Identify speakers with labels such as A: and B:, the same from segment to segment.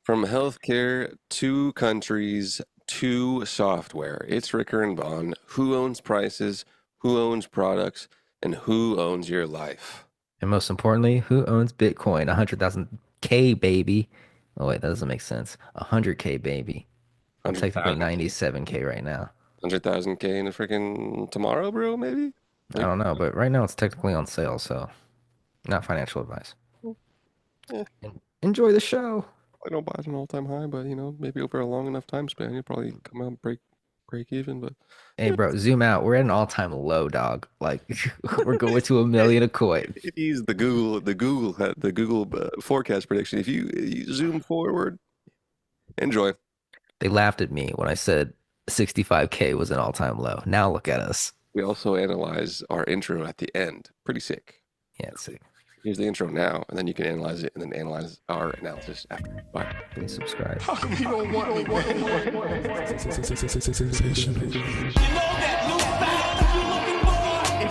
A: From healthcare to countries to software, it's Ricker and Vaughn. Who owns prices? Who owns products? And who owns your life?
B: And most importantly, who owns Bitcoin? 100,000 K, baby. Oh, wait, that doesn't make sense. 100K, baby. I'm technically
A: 100,000 K?
B: 97K right now.
A: 100,000 K in a freaking tomorrow, bro, maybe?
B: I
A: Like,
B: don't know, but right now it's technically on sale, so not financial advice.
A: eh,
B: Enjoy the show.
A: I don't buy at an all-time high, but maybe over a long enough time span, you'll probably come out and break even. But
B: Hey,
A: yeah,
B: bro, zoom out. We're at an all-time low, dog. Like, we're going to a million a coin.
A: if you use the Google forecast prediction, if you zoom forward, enjoy.
B: They laughed at me when I said 65K was an all-time low. Now look at us.
A: We also analyze our intro at the end. Pretty sick.
B: Yeah, see.
A: Here's the intro now, and then you can analyze it and then analyze our analysis after. Bye.
B: Please subscribe.
C: How come you don't want me? If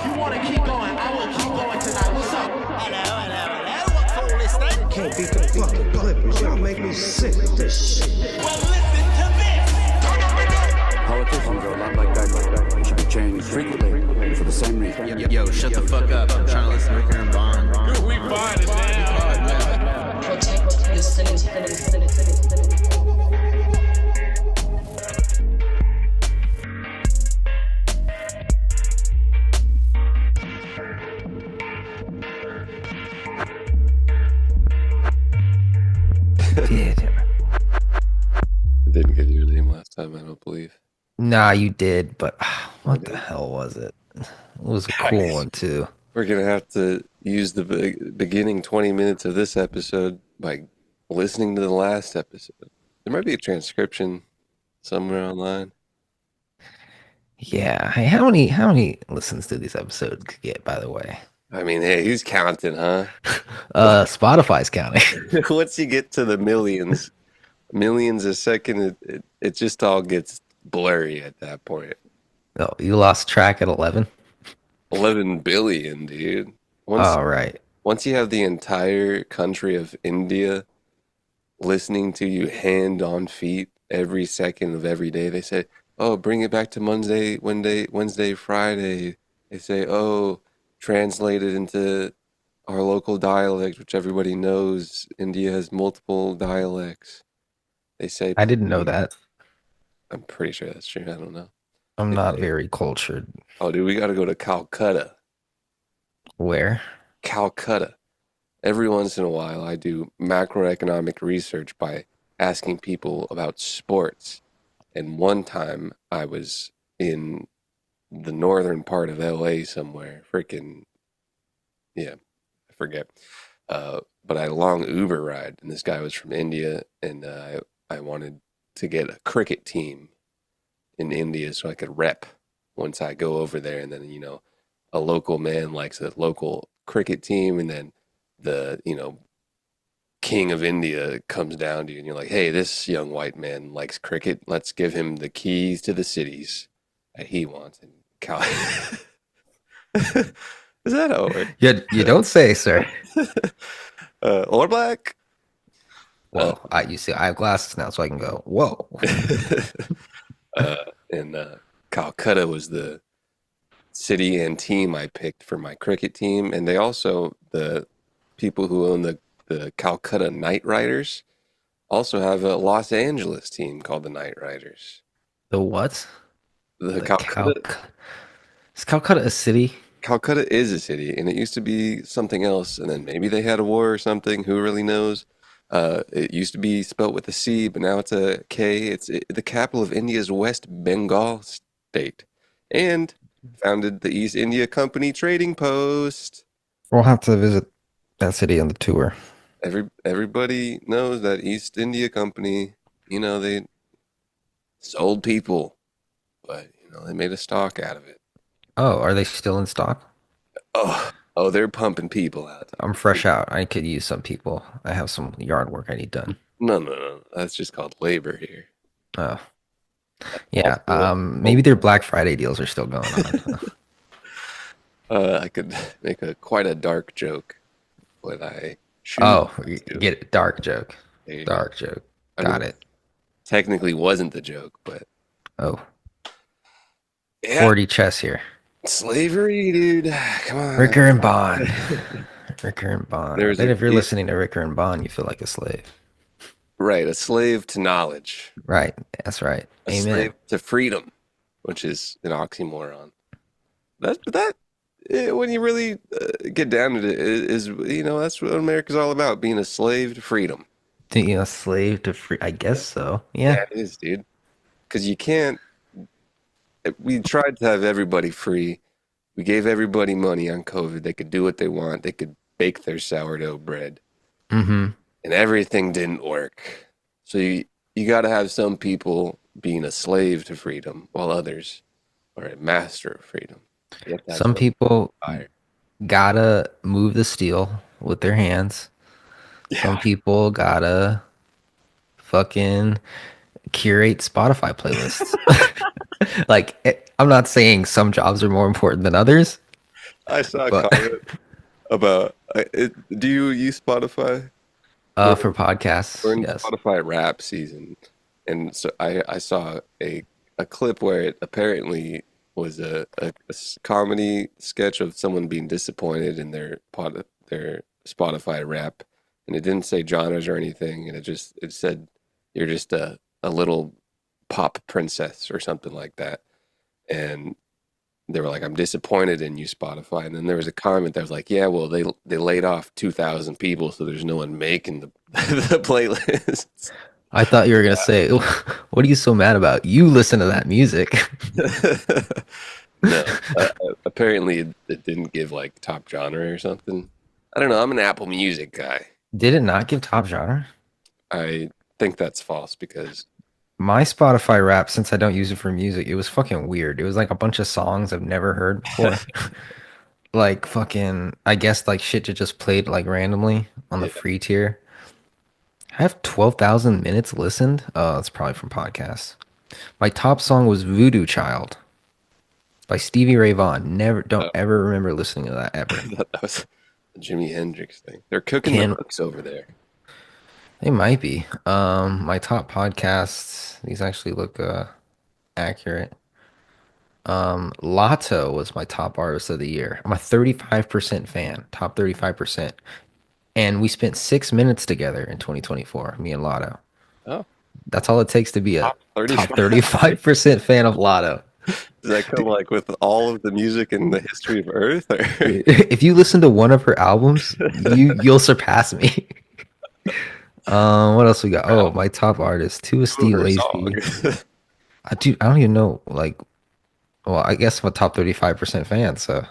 C: you want to keep going, I will keep going tonight. What's up? Hello. What's all this thing?
D: Can't beat the fucking Clippers. Y'all make me sick with this shit.
C: Well, listen to this.
E: Politicians are a lot like that. They should be changed frequently for the same reason.
F: Yo, shut the fuck up. I'm trying to listen to Ricker and Bond.
C: We find it now.
G: Protect your city.
B: Did.
A: I didn't get your name last time, I don't believe.
B: Nah, you did, but what the hell was it? It was a cool one too.
A: We're gonna have to use the beginning 20 minutes of this episode by listening to the last episode. There might be a transcription somewhere online.
B: Yeah. Hey, how many listens do these episodes get, by the way?
A: I mean, hey, who's counting, huh?
B: Spotify's counting.
A: Once you get to the millions a second, it just all gets blurry at that point.
B: Oh, you lost track at 11?
A: 11 billion, dude. Once
B: All right.
A: once you have the entire country of India listening to you hand on feet every second of every day, they say, "Oh, bring it back to Wednesday, Friday." They say, "Oh, translate it into our local dialect, which everybody knows. India has multiple dialects." They say,
B: I didn't know that.
A: I'm pretty sure that's true. I don't know.
B: I'm
A: They
B: not
A: say,
B: very cultured.
A: "Oh, dude, we got to go to Calcutta."
B: Where?
A: Calcutta. Every once in a while, I do macroeconomic research by asking people about sports. And one time I was in the northern part of LA somewhere. Freaking, yeah, I forget. But I had a long Uber ride, and this guy was from India, and I wanted to get a cricket team in India so I could rep once I go over there. And then, a local man likes a local cricket team, and then the, king of India comes down to you and you're like, hey, this young white man likes cricket. Let's give him the keys to the cities that he wants. And Cal is that how it works?
B: You don't say, sir.
A: Or black? Uh,
B: Well, you see, I have glasses now, so I can go, whoa.
A: and Calcutta was the city and team I picked for my cricket team. And they also, the people who own the Calcutta Knight Riders, also have a Los Angeles team called the Knight Riders.
B: The what?
A: The
B: The Is Calcutta a city?
A: Calcutta is a city, and it used to be something else, and then maybe they had a war or something. Who really knows? It used to be spelt with a C, but now it's a K. It's the capital of India's West Bengal state, and founded the East India Company Trading Post.
B: We'll have to visit that city on the tour.
A: Everybody knows that East India Company. They sold people, but they made a stock out of it.
B: Oh, are they still in stock?
A: Oh, they're pumping people out.
B: I'm fresh out. I could use some people. I have some yard work I need done.
A: No, no, no. That's just called labor here.
B: Oh, yeah.
A: Also,
B: Maybe their Black Friday deals are still going on.
A: I could make quite a dark joke when I choose
B: Oh,
A: to.
B: get it. Dark joke.
A: There you go.
B: Dark joke.
A: I mean,
B: Got
A: it
B: it.
A: technically wasn't the joke, but
B: Oh,
A: yeah,
B: 40 chess here.
A: slavery, dude. Come on.
B: Ricker and Bond. Ricker and Bond. I
A: There's
B: bet
A: a
B: if you're listening to Ricker and Bond, you feel like a slave.
A: right, a slave to knowledge,
B: Right. That's right.
A: a slave
B: Amen.
A: to freedom, which is an oxymoron. That when you really get down to it, is that's what America's all about, being a slave to freedom.
B: Being a slave to free. I guess so. Yeah.
A: Yeah, it is, dude. Because you can't. We tried to have everybody free. We gave everybody money on COVID. They could do what they want. They could bake their sourdough bread,
B: Mm-hmm.
A: and everything didn't work. So you got to have some people being a slave to freedom, while others are a master of freedom. You have to have
B: Some
A: some
B: people
A: fire.
B: gotta move the steel with their hands. Some
A: Yeah,
B: people gotta fucking curate Spotify playlists. Like, I'm not saying some jobs are more important than others,
A: I saw a
B: but
A: comment about do you use Spotify?
B: for
A: We're
B: podcasts,
A: in
B: yes.
A: Spotify rap season, and so I saw a clip where it apparently was a comedy sketch of someone being disappointed in their Spotify rap, and it didn't say genres or anything, and it said you're just a little pop princess or something like that, and they were like, I'm disappointed in you, Spotify. And then there was a comment that was like, yeah, well, they laid off 2,000 people, so there's no one making the the playlists.
B: I thought you were gonna say, "What are you so mad about? You listen to that music."
A: No, apparently it didn't give like top genre or something. I don't know. I'm an Apple Music guy.
B: Did it not give top genre?
A: I think that's false because
B: My Spotify rap, since I don't use it for music, it was fucking weird. It was like a bunch of songs I've never heard before. Like fucking, I guess like shit that just played like randomly on the
A: yeah.
B: free tier. I have 12,000 minutes listened. Oh, that's probably from podcasts. My top song was Voodoo Child by Stevie Ray Vaughan. Never, don't ever remember listening to that
A: I
B: ever.
A: thought that was a Jimi Hendrix thing. They're cooking the
B: Can
A: books over there.
B: They might be. My top podcasts, these actually look accurate. Lotto was my top artist of the year. I'm a 35% fan, top 35%. And we spent 6 minutes together in 2024, me and Lotto.
A: Oh,
B: That's all it takes to be a
A: top 30.
B: top 35% fan of Lotto.
A: Does that come like with all of the music in the history of Earth? Or
B: If you listen to one of her albums, you'll surpass me. What else we got? Oh, my top artist, two is
A: two of
B: Steve
A: her
B: Lacy.
A: songs?
B: Dude, I don't even know. Like, well, I guess I'm a top 35% fan, so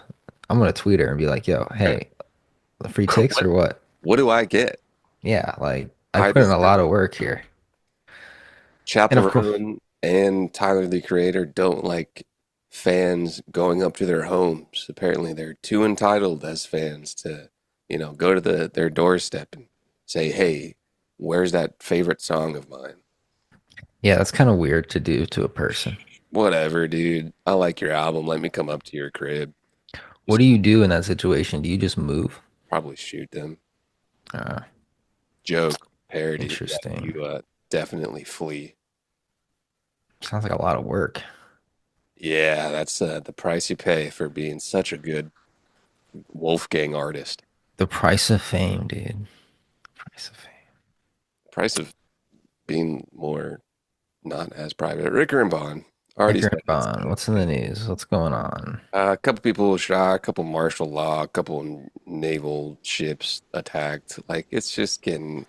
B: I'm gonna tweet her and be like, "Yo, hey, the free ticks
A: What
B: or what?"
A: what do I get?
B: Yeah, like I
A: I
B: put in a
A: deserve
B: lot
A: it.
B: of work here, and of
A: Chappell
B: course,
A: Roan and Tyler the Creator don't like fans going up to their homes. Apparently, they're too entitled as fans to, go to their doorstep and say, "Hey, where's that favorite song of mine?"
B: yeah, that's kind of weird to do to a person.
A: Whatever, dude. I like your album. Let me come up to your crib.
B: What
A: Just
B: do you do in that situation? Do you just move?
A: probably shoot them.
B: Uh,
A: Joke, parody. Yeah,
B: Interesting.
A: you definitely flee.
B: Sounds like a lot of work.
A: Yeah, that's the price you pay for being such a good Wolfgang artist.
B: The price of fame, dude. Price of fame.
A: Price of being more not as private. Ricker and Bond already
B: Edgar
A: said
B: and
A: it's
B: Bond. What's in the news? What's going on?
A: a couple people shot, a couple martial law, a couple naval ships attacked. Like it's just getting.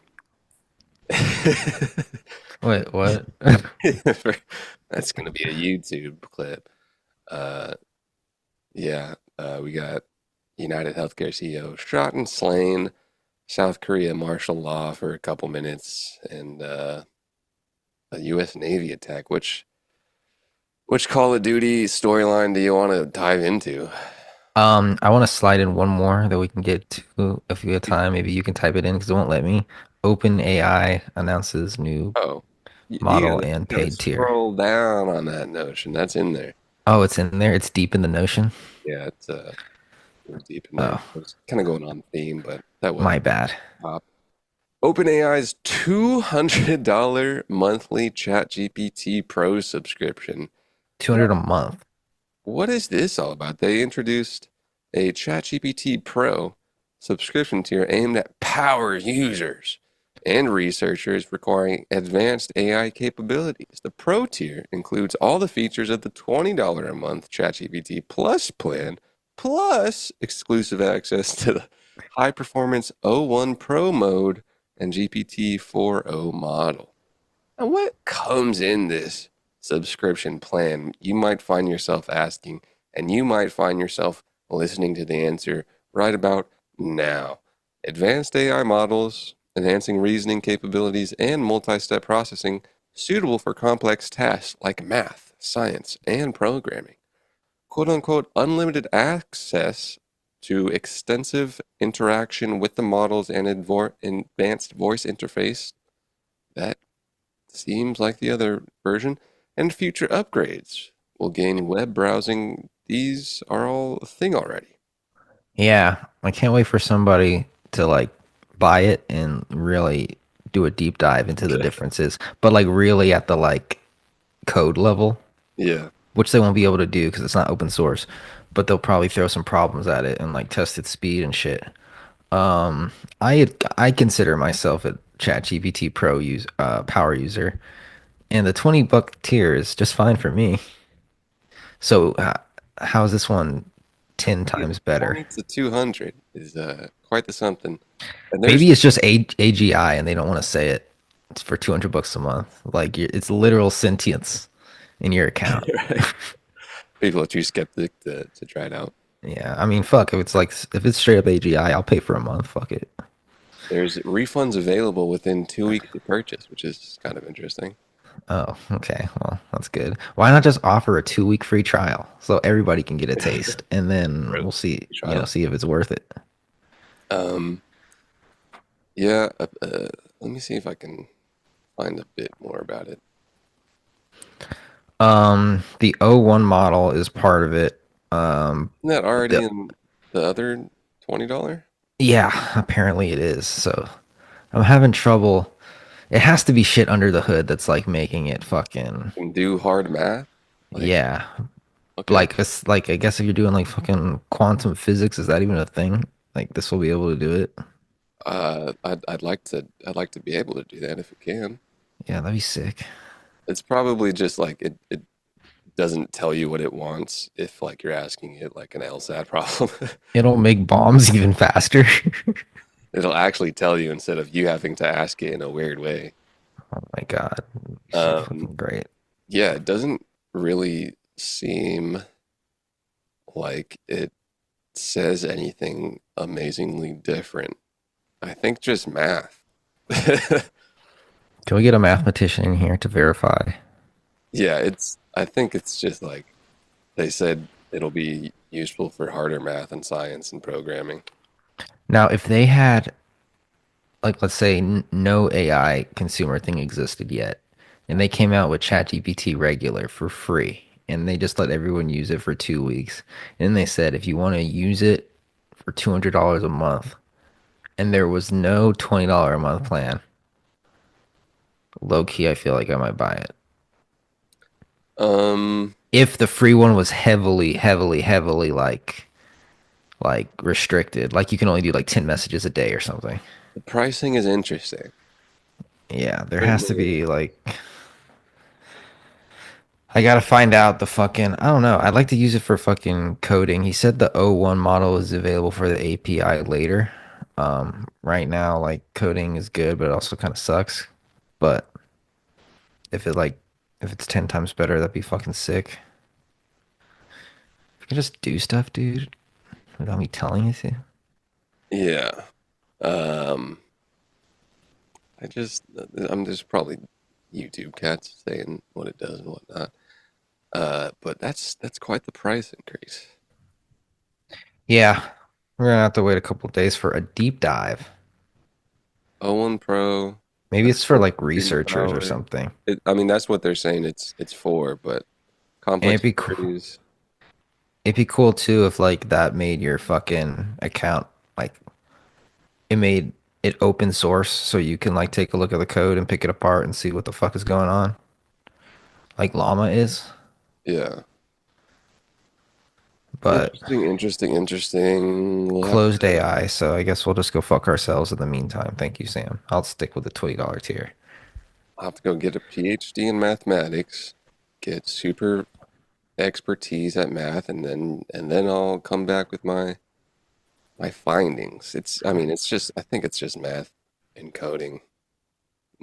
B: Wait, what?
A: That's gonna be a YouTube clip. Uh, yeah, we got United Healthcare CEO shot and slain. South Korea martial law for a couple minutes, and a U.S. Navy attack. Which Call of Duty storyline do you want to dive into?
B: I want to slide in one more that we can get to if we have time. Maybe you can type it in because it won't let me. OpenAI announces new
A: Oh,
B: model
A: you
B: and
A: gotta
B: paid tier.
A: scroll down on that notion. That's in there.
B: Oh, it's in there. It's deep in the notion.
A: Yeah, it was deep in there.
B: Oh,
A: It was kind of going on theme, but that
B: my
A: wasn't
B: bad.
A: top. OpenAI's $200 monthly ChatGPT Pro subscription.
B: 200 a month.
A: What is this all about? They introduced a ChatGPT Pro subscription tier aimed at power users and researchers requiring advanced AI capabilities. The Pro tier includes all the features of the $20 a month ChatGPT Plus plan, plus exclusive access to the high performance O1 Pro mode and GPT 4o model. And what comes in this subscription plan? You might find yourself asking, and you might find yourself listening to the answer right about now. Advanced AI models, enhancing reasoning capabilities, and multi step processing suitable for complex tasks like math, science, and programming. Quote unquote, unlimited access to extensive interaction with the models and advanced voice interface. That seems like the other version. And future upgrades will gain web browsing. These are all a thing already.
B: Yeah, I can't wait for somebody to like buy it and really do a deep dive into the differences, but like really at the like code level,
A: Yeah.
B: which they won't be able to do because it's not open source, but they'll probably throw some problems at it and like test its speed and shit. Um, I consider myself a ChatGPT Pro power user, and the $20 tier is just fine for me. So how's this one 10
A: Yeah,
B: times better?
A: 20 to 200 is quite the something. And there's
B: Maybe it's just AGI and they don't want to say it. It's for $200 a month. Like it's literal sentience in your account.
A: right. People are too skeptic to try it out.
B: Yeah, I mean, fuck. If it's straight up AGI, I'll pay for a month. Fuck it.
A: There's refunds available within 2 weeks of purchase, which is kind of interesting.
B: Oh, okay. Well, that's good. Why not just offer a 2 week free trial so everybody can get a taste, and then
A: Really?
B: we'll see.
A: Trial.
B: See if it's worth it.
A: Um, yeah, let me see if I can find a bit more about it.
B: The O1 model is part of it.
A: Isn't that already
B: The,
A: in the other $20?
B: yeah, apparently it is. So I'm having trouble. It has to be shit under the hood that's like making it fucking
A: Can do hard math? Like,
B: yeah.
A: okay.
B: Like it's like I guess if you're doing like fucking quantum physics, is that even a thing? Like this will be able to do it?
A: I'd like to be able to do that if it can.
B: Yeah, that'd be sick.
A: It's probably just like it doesn't tell you what it wants if like you're asking it like an LSAT problem.
B: It'll make bombs even faster.
A: It'll actually tell you instead of you having to ask it in a weird way.
B: Oh my God. So
A: Um,
B: fucking great.
A: yeah, it doesn't really seem like it says anything amazingly different. I think just math.
B: Can we get a mathematician in here to verify?
A: Yeah, I think it's just like they said it'll be useful for harder math and science and programming.
B: Now, if they had, like, let's say no AI consumer thing existed yet, and they came out with ChatGPT regular for free, and they just let everyone use it for 2 weeks, and they said if you want to use it for $200 a month, and there was no $20 a month plan, low key, I feel like I might buy it.
A: Um,
B: If the free one was heavily like restricted, like you can only do like 10 messages a day or something.
A: the pricing is interesting.
B: Yeah, there has to be like I gotta find out the fucking I don't know. I'd like to use it for fucking coding. He said the O1 model is available for the API later. Right now, like coding is good, but it also kind of sucks. But if it like if it's 10 times better, that'd be fucking sick. You can just do stuff, dude, without me telling you to.
A: Yeah. Um, I'm just probably YouTube cats saying what it does and whatnot. But that's quite the price increase.
B: Yeah, we're gonna have to wait a couple days for a deep dive.
A: O1 Pro,
B: Maybe it's for
A: full
B: like
A: computing
B: researchers or
A: power.
B: something.
A: I mean, that's what they're saying it's for, but
B: And
A: complex queries.
B: it'd be cool too if like that made your fucking account like it made it open source so you can like take a look at the code and pick it apart and see what the fuck is going on, like Llama is.
A: Yeah.
B: But
A: Interesting, interesting, interesting. We'll have
B: closed
A: to,
B: AI, so I guess we'll just go fuck ourselves in the meantime. Thank you, Sam. I'll stick with the $20 tier.
A: I'll have to go get a PhD in mathematics, get super expertise at math, and then I'll come back with my findings. I mean, I think it's just math and coding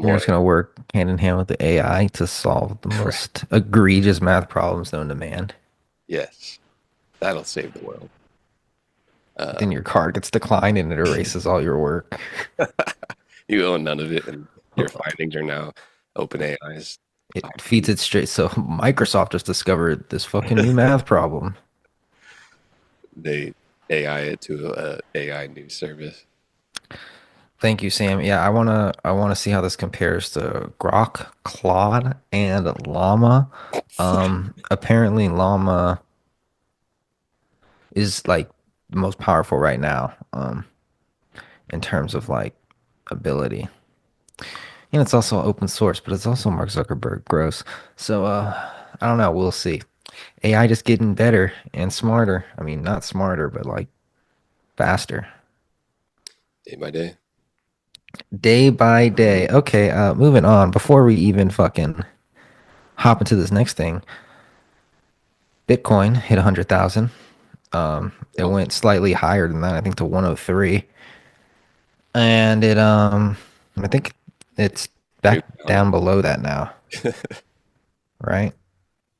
B: You're
A: more
B: just gonna
A: than
B: work hand in hand with the AI to solve the
A: correct.
B: most egregious math problems known to man.
A: Yes, that'll save the world.
B: Then
A: Um,
B: your card gets declined and it erases all your work.
A: you own none of it, and your findings are now OpenAI's
B: It feeds
A: IP.
B: it straight. So Microsoft just discovered this fucking new math problem.
A: They AI it to a AI news service.
B: Thank you, Sam. Yeah, I wanna see how this compares to Grok, Claude, and Llama. Apparently Llama is like the most powerful right now, in terms of like ability. And it's also open source, but it's also Mark Zuckerberg. Gross. So I don't know. We'll see. AI just getting better and smarter. I mean, not smarter, but like faster.
A: Day by day.
B: Day by day. Okay, moving on. Before we even fucking hop into this next thing, Bitcoin hit 100,000. It
A: Oh,
B: went slightly higher than that, I think to 103. And I think it's back
A: creep down.
B: down below that now, right?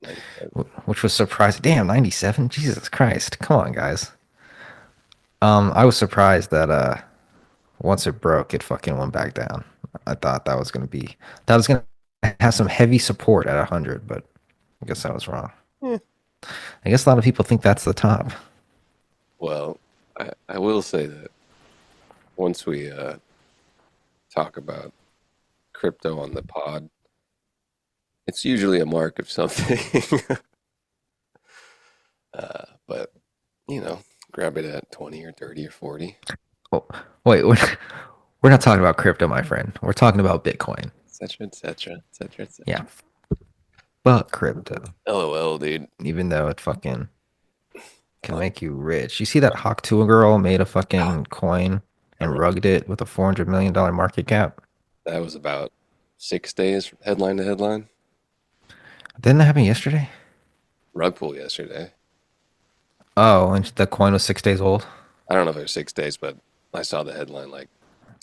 A: 97.
B: Which was surprising. Damn, 97? Jesus Christ. Come on, guys. I was surprised that once it broke, it fucking went back down. I thought that was gonna have some heavy support at 100, but I guess I was wrong.
A: Hmm.
B: I guess a lot of people think that's the top.
A: Well, I will say that once we talk about crypto on the pod, it's usually a mark of something. But grab it at 20 or 30 or 40,
B: Oh, wait, we're not talking about crypto, my friend. We're talking about Bitcoin.
A: etc., etc., etc.,
B: Yeah,
A: etc.
B: fuck crypto.
A: LOL, dude.
B: Even though it fucking can make you rich. You see that Hawk Tuah girl made a fucking coin
A: I
B: and
A: read
B: rugged it with a $400 million market cap?
A: that was about 6 days headline to headline.
B: Didn't that happen yesterday?
A: Rug pull yesterday.
B: Oh, and the coin was 6 days old.
A: I don't know if it was 6 days, but I saw the headline like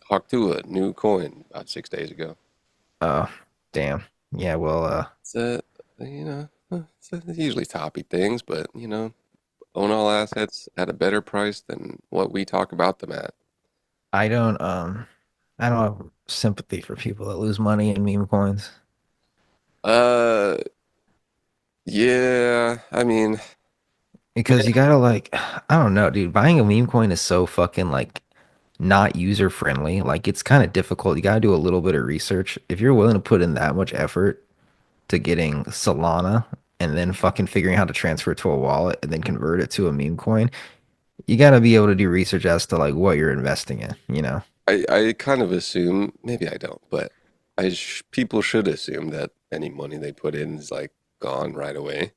A: Hawk Tuah, new coin about 6 days ago.
B: Oh, damn. Yeah, well,
A: It's it's usually toppy things, but own all assets at a better price than what we talk about them at.
B: I don't um I don't have sympathy for people that lose money in meme coins
A: Uh, yeah, I mean,
B: because you gotta like I don't know, dude. Buying a meme coin is so fucking like not user friendly. Like it's kind of difficult. You gotta do a little bit of research. If you're willing to put in that much effort to getting Solana and then fucking figuring how to transfer it to a wallet and then convert it to a meme coin, you gotta be able to do research as to like what you're investing in, you know?
A: I kind of assume, maybe I don't, but people should assume that any money they put in is like gone right away.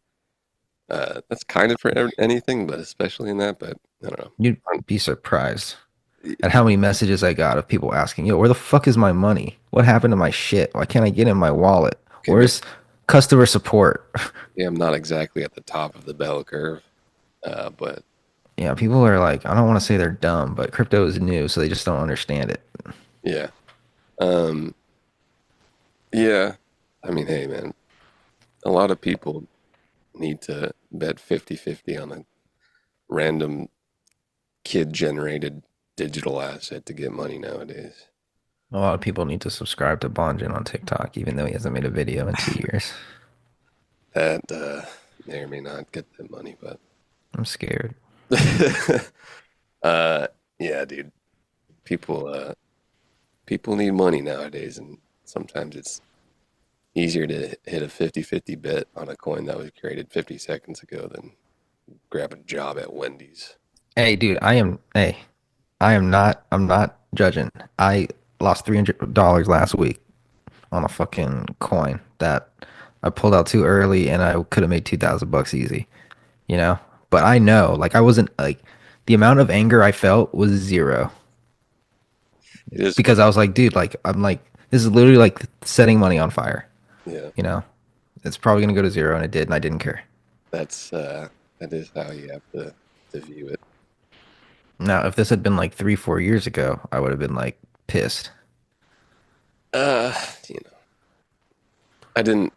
A: That's kind of for anything, but especially in that. But I don't know.
B: You'd be surprised at how many messages I got of people asking, yo, where the fuck is my money? What happened to my shit? Why can't I get in my wallet?
A: Okay,
B: Where's customer support?
A: yeah, I'm not exactly at the top of the bell curve, but
B: Yeah, people are like, I don't want to say they're dumb, but crypto is new, so they just don't understand it.
A: yeah, um, yeah. I mean, hey, man, a lot of people need to bet 50-50 on a random kid-generated digital asset to get money nowadays.
B: A lot of people need to subscribe to Bonjin on TikTok, even though he hasn't made a video in 2 years.
A: That may or may not get them money, but
B: I'm scared.
A: uh, yeah, dude. People people need money nowadays, and sometimes it's easier to hit a 50-50 bet on a coin that was created 50 seconds ago than grab a job at Wendy's.
B: Hey, dude, hey, I'm not judging. I lost $300 last week on a fucking coin that I pulled out too early, and I could have made 2,000 bucks easy. You know, but I know, like, I wasn't like the amount of anger I felt was zero
A: It is,
B: because I was like, dude, like, I'm like, this is literally like setting money on fire.
A: yeah.
B: You know, it's probably gonna go to zero, and it did, and I didn't care.
A: That is how you have to view it.
B: Now, if this had been like 3, 4 years ago, I would have been like pissed.
A: Uh, you know, I didn't.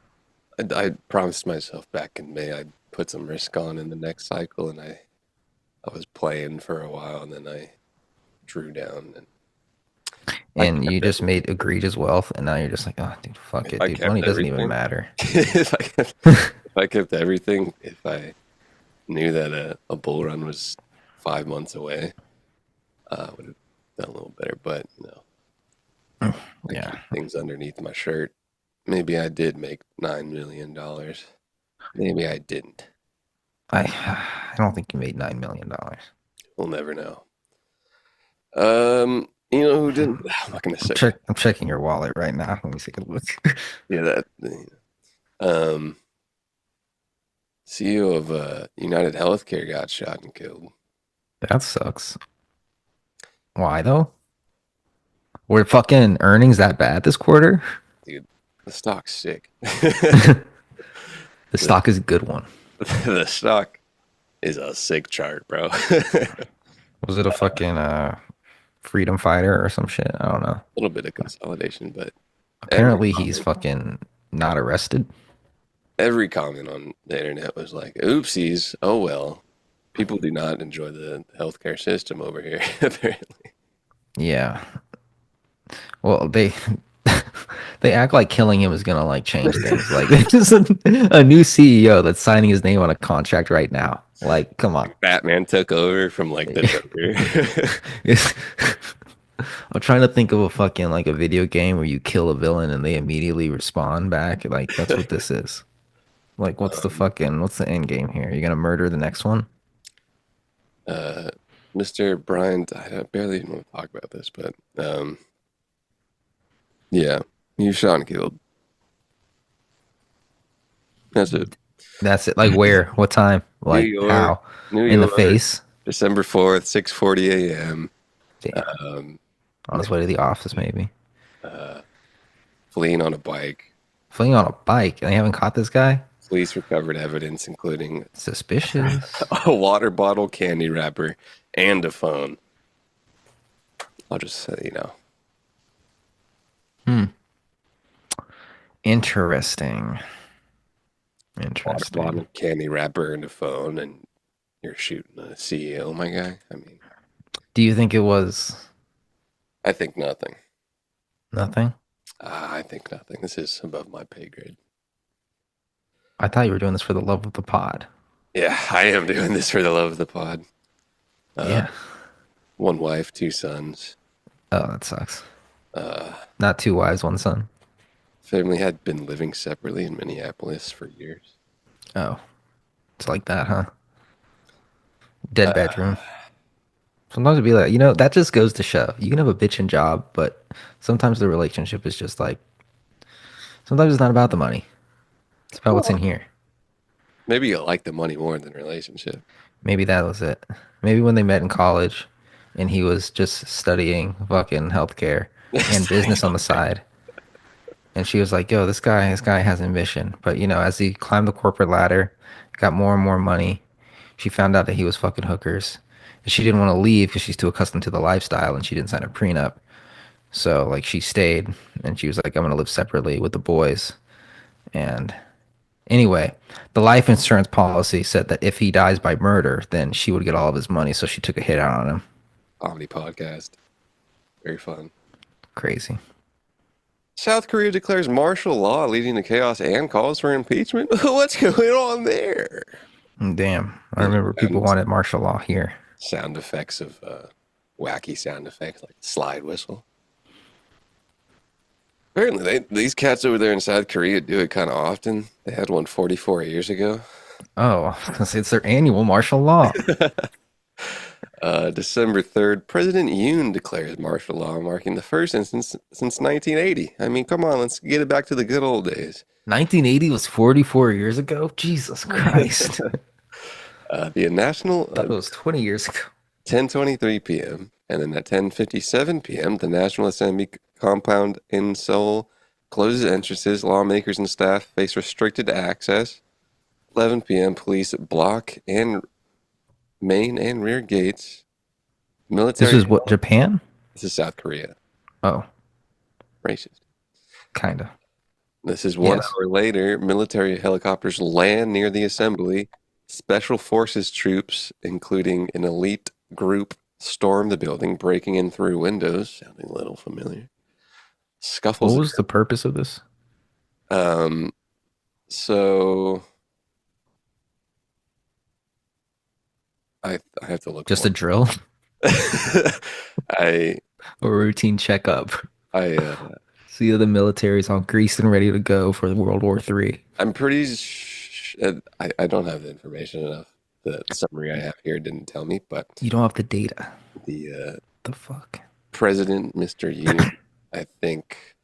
A: I promised myself back in May I'd put some risk on in the next cycle, and I was playing for a while, and then I drew down, and I
B: And you
A: kept
B: just
A: everything.
B: made egregious wealth, and now you're just like, oh, dude, fuck
A: If
B: it,
A: I
B: dude. Money
A: kept
B: doesn't even
A: everything,
B: matter.
A: if I kept everything, if I knew that a bull run was 5 months away, I would have done a little better. But I
B: Yeah,
A: keep things underneath my shirt. Maybe I did make $9 million. Maybe I didn't.
B: I don't think you made $9 million.
A: We'll never know. You know who didn't? I'm not gonna say.
B: I'm checking your wallet right now. Let me take a look.
A: Yeah, that. Um, CEO of United Healthcare got shot and killed.
B: That sucks. Why though? Were fucking earnings that bad this quarter?
A: Dude, the stock's sick.
B: The stock is a good one.
A: The stock is a sick chart, bro.
B: Was it a fucking freedom fighter or some shit? I don't know.
A: A little bit of consolidation, but every
B: Apparently he's
A: comment,
B: fucking not arrested.
A: every comment on the internet was like, "Oopsies! Oh well." People do not enjoy the healthcare system over here, apparently.
B: Yeah. Well, they they act like killing him is gonna like change things. Like this is a new CEO that's signing his name on a contract right now. Like, come on.
A: Batman took over from like the Joker.
B: It's- I'm trying to think of a fucking like a video game where you kill a villain and they immediately respond back. Like that's what this is. Like, what's the end game here? You're gonna murder the next one?
A: uh, Mr. Bryant, I barely even want to talk about this, but yeah, he was shot and killed. That's it.
B: That's it. Like where? What time?
A: New
B: Like
A: York,
B: how?
A: New
B: In the
A: York,
B: face?
A: December 4th, 6:40 a.m.
B: Damn.
A: Um,
B: On his way to the office, maybe.
A: fleeing on a bike.
B: Fleeing on a bike, and they haven't caught this guy?
A: Police recovered evidence, including
B: Suspicious.
A: a water bottle, candy wrapper, and a phone. I'll just say,
B: Interesting.
A: water
B: Interesting.
A: bottle, candy wrapper, and a phone, and you're shooting a CEO, my guy. I mean,
B: Do you think it was
A: I think nothing.
B: nothing?
A: I think nothing. This is above my pay grade.
B: I thought you were doing this for the love of the pod.
A: Yeah, I am doing this for the love of the pod.
B: Yeah.
A: One wife, two sons.
B: Oh, that sucks. Not two wives, one son.
A: Family had been living separately in Minneapolis for years.
B: Oh, it's like that, huh? Dead bedroom. Sometimes it'd be like, that just goes to show. You can have a bitchin' job, but sometimes the relationship is just like, sometimes it's not about the money. It's about what's in here.
A: Maybe you like the money more than relationship.
B: Maybe that was it. Maybe when they met in college and he was just studying fucking healthcare and business on the side. And she was like, yo, this guy has ambition. But, as he climbed the corporate ladder, got more and more money, she found out that he was fucking hookers. And she didn't want to leave because she's too accustomed to the lifestyle and she didn't sign a prenup. So, like, she stayed and she was like, I'm going to live separately with the boys. And anyway, the life insurance policy said that if he dies by murder, then she would get all of his money. So she took a hit out on him.
A: Comedy podcast. Very fun.
B: Crazy.
A: South Korea declares martial law leading to chaos and calls for impeachment. What's going on there?
B: Damn. I remember people wanted martial law here.
A: Sound effects of wacky sound effects like slide whistle. Apparently, these cats over there in South Korea do it kind of often. They had one 44 years ago.
B: Oh, it's their annual martial law.
A: December 3rd, President Yoon declares martial law, marking the first instance since 1980. I mean, come on, let's get it back to the good old days.
B: 1980 was 44 years ago. Jesus Christ.
A: The national
B: Thought it was 20 years ago.
A: 10:23 p.m. and then at 10:57 p.m., the National Assembly compound in Seoul closes entrances. Lawmakers and staff face restricted access. 11 p.m., police block and main and rear gates.
B: This
A: Military.
B: is what, Japan?
A: This is South Korea.
B: Oh,
A: Racist.
B: kind of.
A: This is 1
B: Yes.
A: hour later. Military helicopters land near the assembly. Special forces troops, including an elite group, storm the building, breaking in through windows. Sounding a little familiar.
B: What
A: Scuffles.
B: was the purpose of this?
A: So I have to look.
B: Just a drill?
A: I
B: A routine checkup?
A: I
B: See the military's all greased and ready to go for World War III.
A: I'm pretty. I don't have the information enough. The summary I have here didn't tell me, but
B: You don't have the data.
A: the
B: The fuck?
A: president, Mr. Yoon, I think,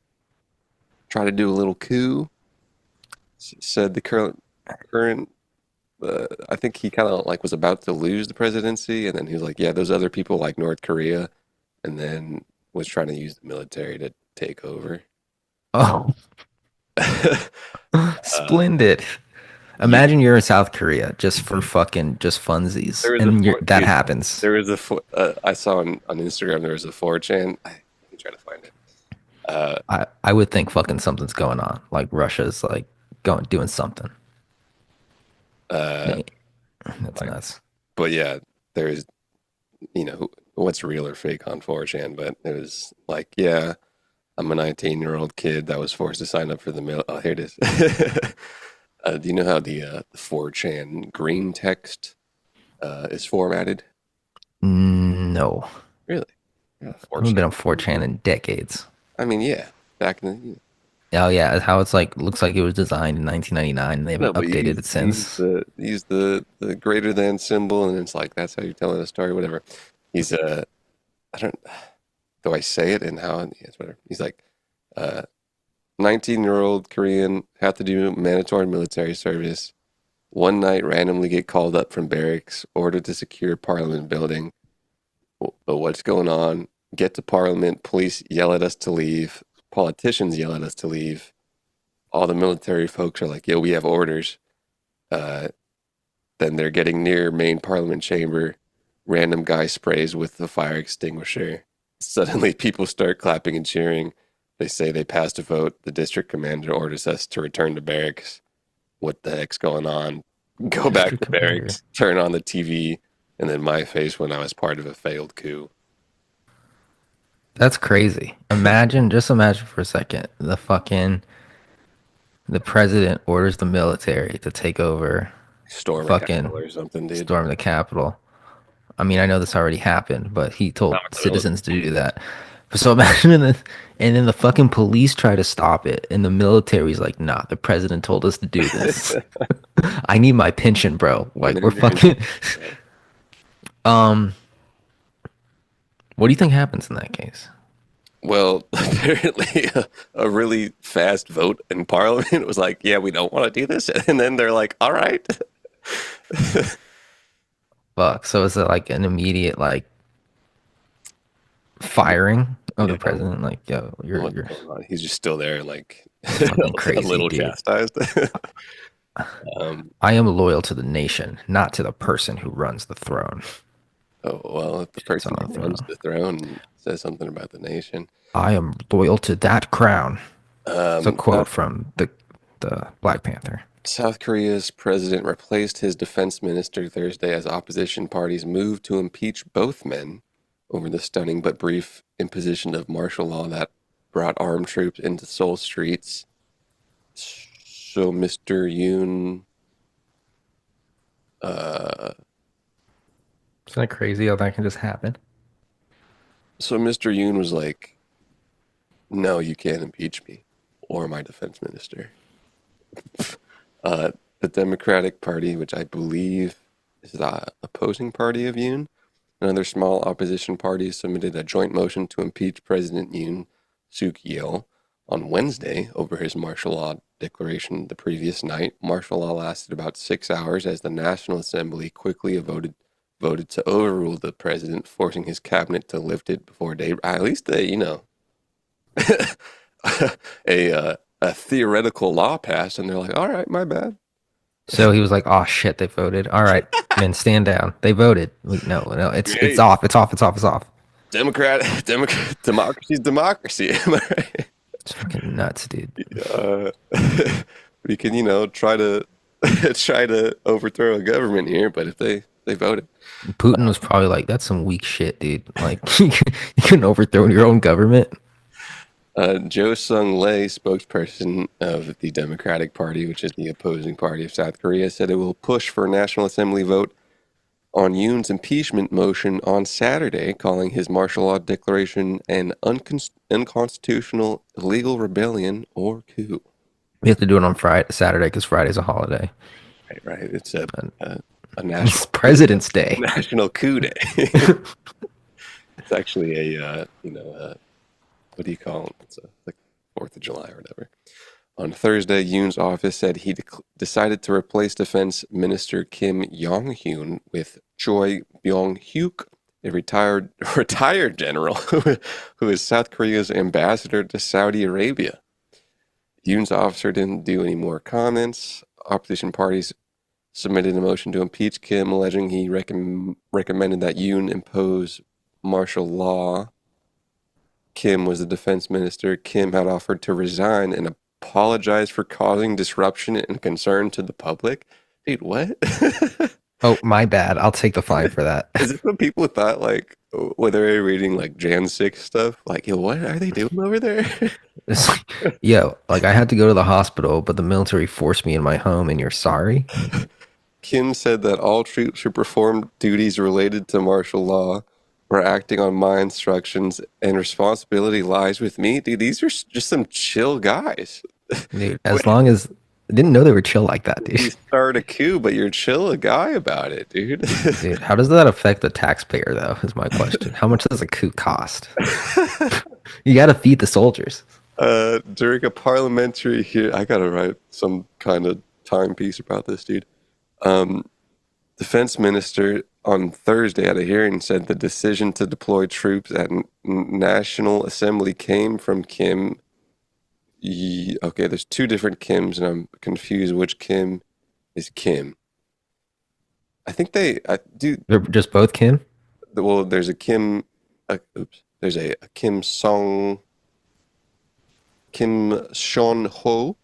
A: tried to do a little coup. Said the current. I think he kind of like was about to lose the presidency, and then he was like, "Yeah, those other people like North Korea," and then was trying to use the military to take over.
B: Oh, splendid. Imagine you're in South Korea just for fucking just funsies,
A: There was
B: and
A: a
B: that happens.
A: There was I saw on Instagram there was a 4chan. I can try to find it.
B: I would think fucking something's going on. Like Russia's like doing something. That's nuts.
A: But yeah, there's what's real or fake on 4chan, but it was like, yeah, I'm a 19-year-old kid that was forced to sign up for the mail. Oh, here it is. Do you know how the 4chan green text is formatted?
B: No,
A: Really? Yeah,
B: I haven't
A: 4chan.
B: been on 4chan in decades.
A: I mean, yeah, back in the
B: Oh yeah, how it's like looks like it was designed in 1999 and they
A: no,
B: haven't
A: but you
B: updated
A: use,
B: it since.
A: use the greater than symbol, and it's like that's how you're telling a story, whatever. He's I don't. Do I say it and how? Yes, whatever. He's like, 19-year-old Korean have to do mandatory military service. One night, randomly get called up from barracks, ordered to secure Parliament building. But what's going on? Get to Parliament. Police yell at us to leave. Politicians yell at us to leave. All the military folks are like, "Yo, we have orders." Uh, then they're getting near main Parliament chamber. Random guy sprays with the fire extinguisher. Suddenly, people start clapping and cheering. They say they passed a vote. The district commander orders us to return to barracks. What the heck's going on? Go back to
B: District commander.
A: barracks, turn on the TV, and then my face when I was part of a failed coup.
B: That's crazy. Just imagine for a second, the president orders the military to take over,
A: Storm a
B: fucking
A: Capitol or something, dude.
B: storm the Capitol. I mean, I know this already happened, but he told
A: Not really.
B: citizens to do that. So imagine this, and then the fucking police try to stop it, and the military's like, "Nah, the president told us to do this. I need my pension, bro." Like we're fucking. What do you think happens in that case?
A: Well, apparently a really fast vote in Parliament was like, "Yeah, we don't want to do this," and then they're like, "All right."
B: Fuck. So is it like an immediate like firing of the president? Like, yo, you're
A: He's just still there, like
B: fucking
A: a
B: crazy,
A: little
B: dude.
A: chastised.
B: I am loyal to the nation, not to the person who runs the throne.
A: Oh, well, if the person
B: on
A: who
B: the
A: runs
B: throne.
A: the throne says something about the nation.
B: I am loyal to that crown. It's a
A: Um,
B: quote from the Black Panther.
A: South Korea's president replaced his defense minister Thursday as opposition parties moved to impeach both men over the stunning but brief imposition of martial law that brought armed troops into Seoul streets. So Mr. Yoon,
B: Isn't that crazy how that can just happen?
A: Mr. Yoon was like, "No, you can't impeach me or my defense minister." The Democratic Party, which I believe is the opposing party of Yoon, Another small opposition party submitted a joint motion to impeach President Yoon Suk Yeol on Wednesday over his martial law declaration the previous night. Martial law lasted about 6 hours as the National Assembly quickly voted to overrule the president, forcing his cabinet to lift it before day. At least they, a theoretical law passed, and they're like, "All right, my bad."
B: So he was like, "Oh shit, they voted. All right, men, stand down. They voted. No, no, it's
A: Hey,
B: off. It's off. It's off. It's off."
A: Democracy's democracy. Am I right?
B: It's fucking nuts, dude.
A: Uh, we can, try to try to overthrow a government here, but if they voted.
B: Putin was probably like, "That's some weak shit, dude. Like, you can overthrow your own government."
A: Jo Sung Lee, spokesperson of the Democratic Party, which is the opposing party of South Korea, said it will push for a National Assembly vote on Yoon's impeachment motion on Saturday, calling his martial law declaration an unconstitutional illegal rebellion or coup.
B: We have to do it on Friday, Saturday, because Friday's a holiday.
A: Right. It's a
B: It's
A: national
B: President's Day.
A: national coup day. It's actually what do you call it? It's like 4th of July or whatever. On Thursday, Yoon's office said he decided to replace Defense Minister Kim Yong-hyun with Choi Byung-hyuk, a retired general who is South Korea's ambassador to Saudi Arabia. Yoon's officer didn't do any more comments. Opposition parties submitted a motion to impeach Kim, alleging he recommended that Yoon impose martial law. Kim was the defense minister. Kim had offered to resign and apologize for causing disruption and concern to the public. Dude, what?
B: Oh, my bad. I'll take the fine for that.
A: Is this what people thought, like, when they were reading, like, Jan 6 stuff? Like, yo, what are they doing over there?
B: It's like, yo, like I had to go to the hospital, but the military forced me in my home, and you're sorry?
A: Kim said that all troops who performed duties related to martial law were acting on my instructions, and responsibility lies with me. Dude, these are just some chill guys.
B: Dude, as long as I didn't know they were chill like that,
A: You
B: dude.
A: start a coup, but you're chill a guy about it, dude.
B: Dude, how does that affect the taxpayer, though, is my question. How much does a coup cost? You got to feed the soldiers.
A: During a parliamentary here, I gotta write some kind of timepiece about this, dude. Defense minister on Thursday at a hearing said the decision to deploy troops at National Assembly came from Kim. Okay, there's two different Kims, and I'm confused which Kim is Kim. I think I do.
B: They're just both Kim?
A: Well, there's a Kim. There's a Kim Sean Ho,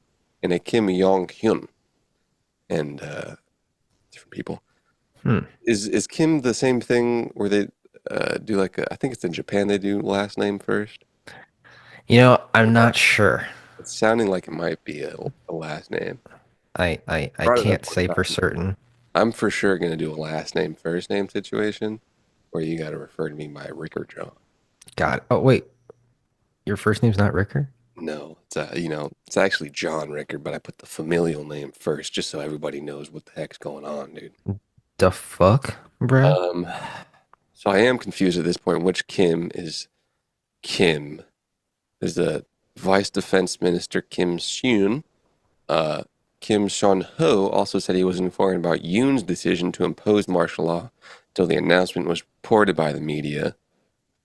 A: and a Kim Yong Hyun, and different people. Is Kim the same thing where they do like I think it's in Japan they do last name first?
B: I'm not sure.
A: It's sounding like it might be a last name.
B: I
A: Right,
B: can't
A: that's
B: say
A: what
B: for certain.
A: I'm for sure gonna do a last name first name situation where you got to refer to me by Rick or John.
B: God. Oh, wait. Your first name's not Ricker?
A: No, it's it's actually John Rickard, but I put the familial name first just so everybody knows what the heck's going on, dude.
B: The fuck, bro?
A: So I am confused at this point. Which Kim is Kim? There's the Vice Defense Minister Kim Seon. Kim Seon Ho also said he was informed about Yoon's decision to impose martial law until the announcement was reported by the media.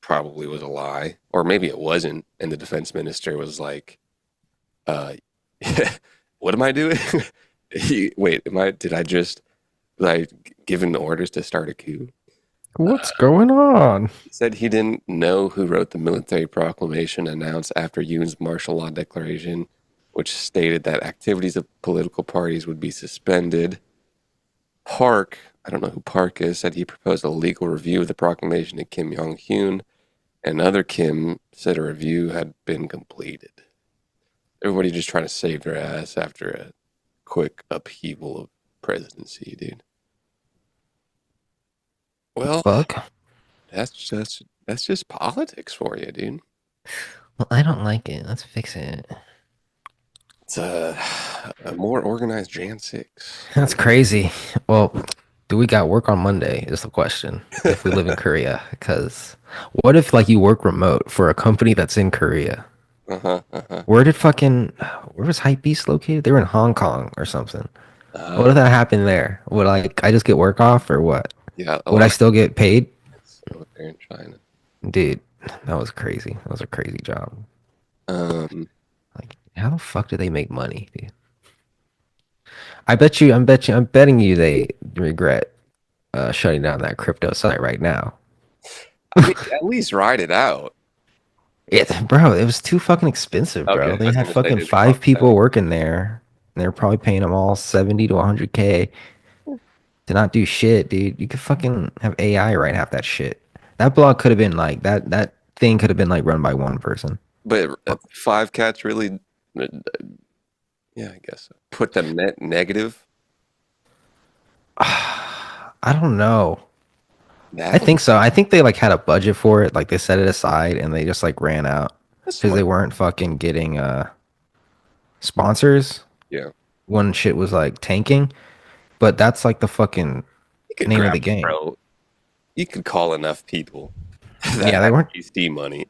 A: Probably was a lie, or maybe it wasn't. And the defense minister was like, "What am I doing? Wait, did I just like given orders to start a coup?"
B: What's going on?
A: He said he didn't know who wrote the military proclamation announced after Yoon's martial law declaration, which stated that activities of political parties would be suspended. Park, I don't know who Park is, said he proposed a legal review of the proclamation to Kim Yong-hyun. Another Kim said a review had been completed. Everybody just trying to save their ass after a quick upheaval of presidency, dude. Well,
B: Fuck.
A: that's just politics for you, dude.
B: Well, I don't like it. Let's fix it.
A: It's a more organized Jan 6.
B: That's crazy. Well, Do we got work on Monday is the question. If we live in Korea, because what if like you work remote for a company that's in Korea?
A: Uh-huh, uh-huh.
B: Where was Hypebeast located? They were in Hong Kong or something. What if
A: Oh,
B: that happened there? Would like I just get work off or what?
A: yeah, a
B: Would I
A: lot of
B: still get paid?
A: kids over there in China.
B: Dude, that was crazy. That was a crazy job.
A: Um,
B: Like, how the fuck do they make money, dude? I'm betting you they regret shutting down that crypto site right now.
A: I mean, at least ride it out.
B: Bro, it was too fucking expensive,
A: Okay,
B: bro.
A: I
B: They
A: was
B: had
A: gonna say,
B: fucking
A: did it cost
B: five
A: that?
B: people working there, and they're probably paying them all 70 to 100K to not do shit, dude. You could fucking have AI write half that shit. That blog could have been like that thing could have been like run by one person.
A: But five cats really, uh, yeah, I guess so. Put the net negative.
B: I don't know. I
A: That
B: think so. I think they like had a budget for it, like they set it aside and they just like ran out
A: that's
B: because they
A: smart.
B: weren't fucking getting sponsors
A: Yeah,
B: when shit was like tanking. But that's like the fucking
A: you could
B: name of
A: grab,
B: the game.
A: bro. You could call enough people that
B: Yeah,
A: have VC money.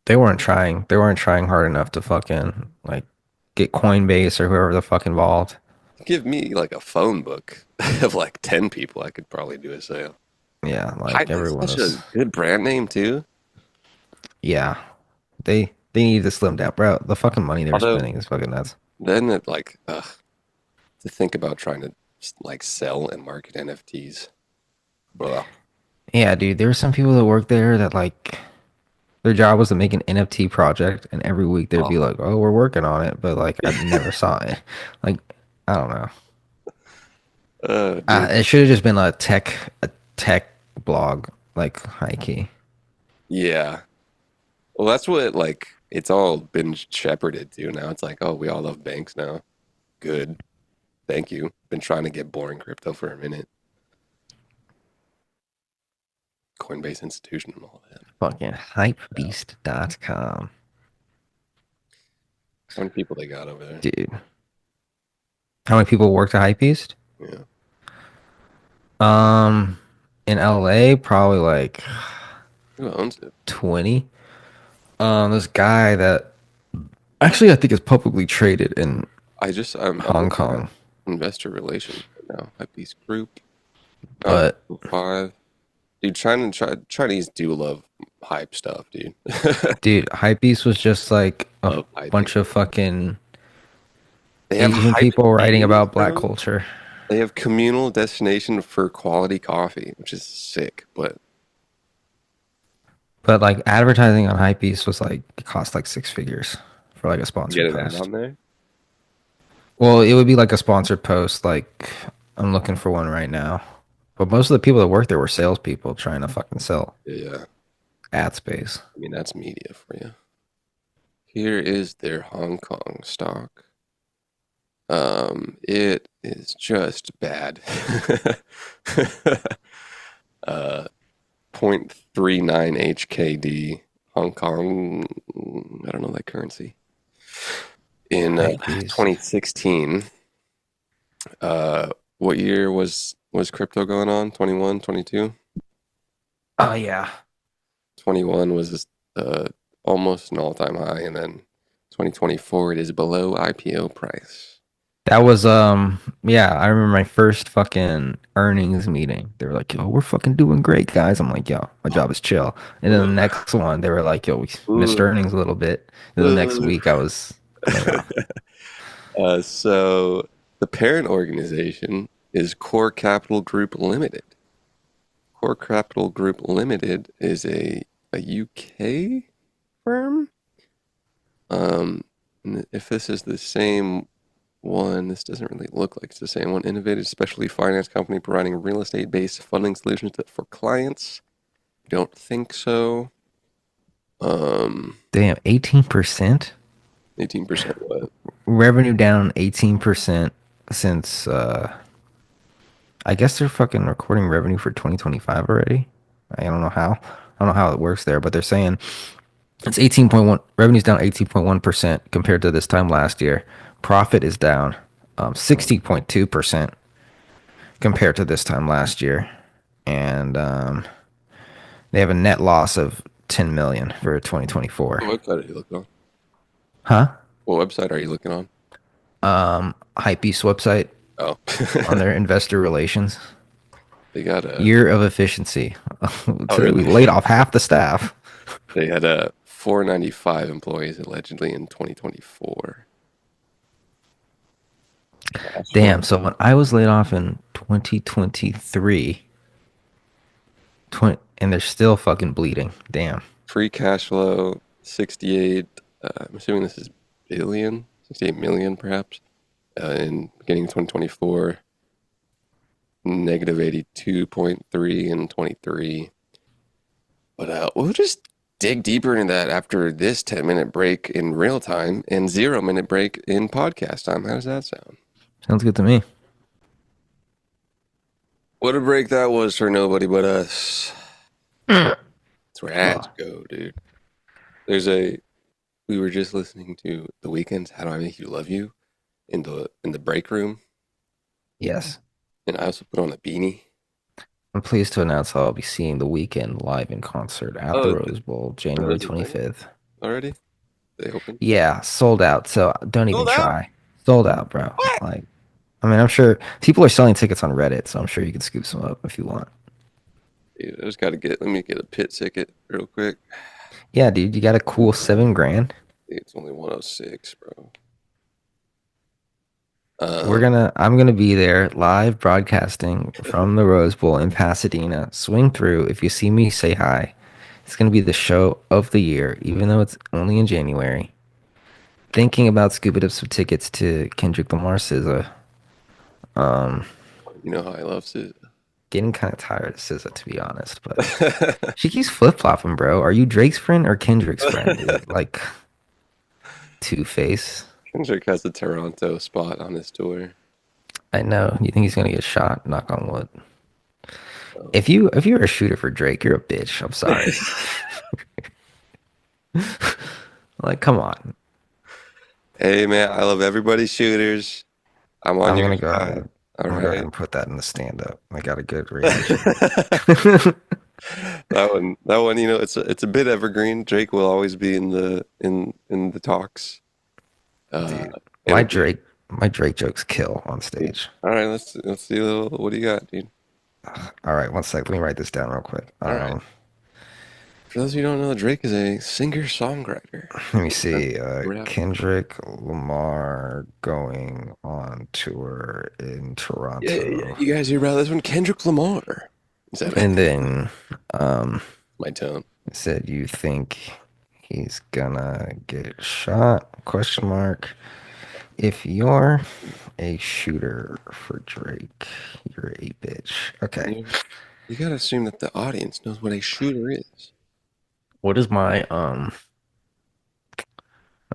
B: they weren't trying hard enough to fucking like get Coinbase or whoever the fuck involved.
A: Give me like a phone book of like 10 people, I could probably do a sale.
B: Yeah, like
A: Hype is
B: everyone
A: such a
B: was
A: good brand name too.
B: yeah. They need to slim down, bro. The fucking money they were
A: Although
B: spending is fucking nuts.
A: then it like to think about trying to like sell and market NFTs. Blah.
B: Yeah, dude, there were some people that worked there that like their job was to make an NFT project, and every week they'd be
A: Oh,
B: like, "Oh, we're working on it," but like I never saw it. Like I don't know.
A: dude.
B: It should have just been a tech blog, like high key.
A: Yeah. Well, that's what like it's all been shepherded to now. It's like, oh, we all love banks now. Good. Thank you. Been trying to get boring crypto for a minute. Coinbase institution and all that.
B: Fucking hypebeast.com.
A: How many people they got over there?
B: Dude. How many people worked at Hypebeast?
A: Yeah.
B: Um, in LA, probably like
A: Who owns it?
B: 20. This guy that actually I think is publicly traded in
A: I'm
B: Hong
A: looking at
B: Kong,
A: investor relations right now. Hypebeast Group. Oh,
B: but
A: five. Dude, Chinese do love hype stuff, dude.
B: dude, Hypebeast was just like a
A: Love hyping.
B: bunch of fucking
A: They have
B: Asian
A: hype
B: people writing
A: meetings,
B: about black
A: bro.
B: culture.
A: They have communal destination for quality coffee, which is sick. But
B: But like advertising on Hypebeast was like it cost like six figures for like a
A: get
B: sponsored
A: an ad
B: post.
A: on there.
B: Well, it would be like a sponsored post. Like I'm looking for one right now. But most of the people that worked there were salespeople trying to fucking sell
A: Yeah,
B: ad space.
A: I mean that's media for you. Here is their Hong Kong stock. It is just bad. 0.39 HKD Hong Kong. I don't know that currency. In
B: Hypebeast.
A: 2016, what year was crypto going on? 21, 22?
B: Oh yeah.
A: 21 was almost an all-time high, and then 2024 it is below IPO price.
B: That was yeah, I remember my first fucking earnings meeting. They were like, "Yo, we're fucking doing great, guys." I'm like, "Yo, my job is chill." And then the next one, they were like, "Yo, we missed
A: Ugh.
B: earnings a little bit." And the next week I was laid off.
A: So the parent organization is Core Capital Group Limited. Core Capital Group Limited is a UK firm. And if this is the same one, this doesn't really look like it's the same one. Innovative specialty finance company providing real estate-based funding solutions for clients. Don't think so.
B: Damn, 18%?
A: 18% what?
B: Revenue down 18% since I guess they're fucking recording revenue for 2025 already. I don't know how. I don't know how it works there, but they're saying it's 18.1 revenue's down 18.1% compared to this time last year. Profit is down 60.2%. compared to this time last year, and they have a net loss of 10 million for 2024.
A: What website are you looking on?
B: Huh?
A: What website are you looking on?
B: Hypebeast website
A: Oh,
B: on their investor relations.
A: they got a.
B: Year of efficiency.
A: Oh,
B: Today we
A: really?
B: laid off half the staff.
A: They had 495 employees allegedly in 2024. Cash
B: Damn.
A: flow.
B: So when I was laid off in 2023, and they're still fucking bleeding. Damn.
A: Free cash flow 68. I'm assuming this is billion, 68 million perhaps. In beginning of 2024, negative 82.3 in 23. But we'll just dig deeper into that after this 10-minute break in real time and 0-minute break in podcast time. How does that sound?
B: Sounds good to me.
A: What a break that was for nobody but us. That's where ads go, dude. We were just listening to The Weeknd's How Do I Make You Love You in the break room,
B: Yes.
A: and I also put on a beanie.
B: I'm pleased to announce I'll be seeing The Weeknd live in concert at the
A: Oh,
B: Rose Bowl,
A: the
B: January
A: Rose Bowl thing
B: 25th.
A: already? They open?
B: Yeah, sold out. So don't even
A: Sold out?
B: try. Sold out, bro. Like, I mean, I'm sure people are selling tickets on Reddit, so I'm sure you can scoop some up if you want.
A: Dude, let me get a pit ticket real quick.
B: Yeah, dude, you got a cool 7 grand.
A: Dude, it's only 106, bro.
B: I'm gonna be there live broadcasting from the Rose Bowl in Pasadena. Swing through. If you see me, say hi. It's gonna be the show of the year, even though it's only in January. Thinking about scooping up some tickets to Kendrick Lamar SZA.
A: You know how I love Sid.
B: Getting kind of tired of SZA, to be honest, but she keeps flip flopping, bro. Are you Drake's friend or Kendrick's friend, dude? Like Two Face.
A: Kendrick has the Toronto spot on his tour.
B: I know. You think he's gonna get shot? Knock on wood. If you're a shooter for Drake, you're a bitch. I'm sorry. Like, come on.
A: Hey, man, I love everybody's shooters. I'm on
B: I'm
A: your
B: gonna go
A: side.
B: ahead.
A: All
B: I'm gonna go ahead
A: right.
B: and put that in the stand up. I got a good reaction.
A: That one, it's a bit evergreen. Drake will always be in the talks.
B: Dude,
A: and
B: my Drake jokes kill on stage.
A: all right, let's see a little. What do you got, dude?
B: All right, one sec. Let me write this down real quick.
A: All right. For those of you who don't know, Drake is a singer-songwriter.
B: Let me see.
A: Rap.
B: Kendrick Lamar going on tour in Toronto.
A: Yeah, you guys hear about this one? Kendrick Lamar. Is that
B: And then
A: my tone?
B: it said, you think he's gonna get shot? Question mark. If you're a shooter for Drake, you're a bitch. Okay.
A: You gotta assume that the audience knows what a shooter is.
B: What is my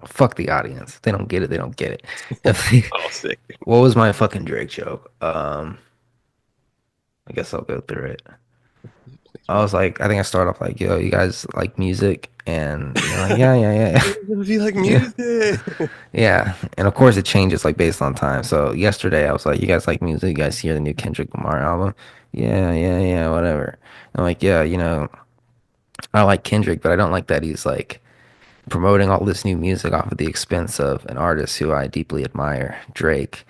B: fuck the audience. If they don't get it, they don't get it.
A: Oh, sick.
B: What was my fucking Drake joke? I guess I'll go through it. I was like, I think I started off like, yo, you guys like music? And you're like, yeah.
A: If you like music.
B: Yeah. And of course it changes like based on time. So yesterday I was like, you guys like music? You guys hear the new Kendrick Lamar album? Yeah, whatever. I'm like, yeah, I like Kendrick, but I don't like that he's like promoting all this new music off at the expense of an artist who I deeply admire, Drake.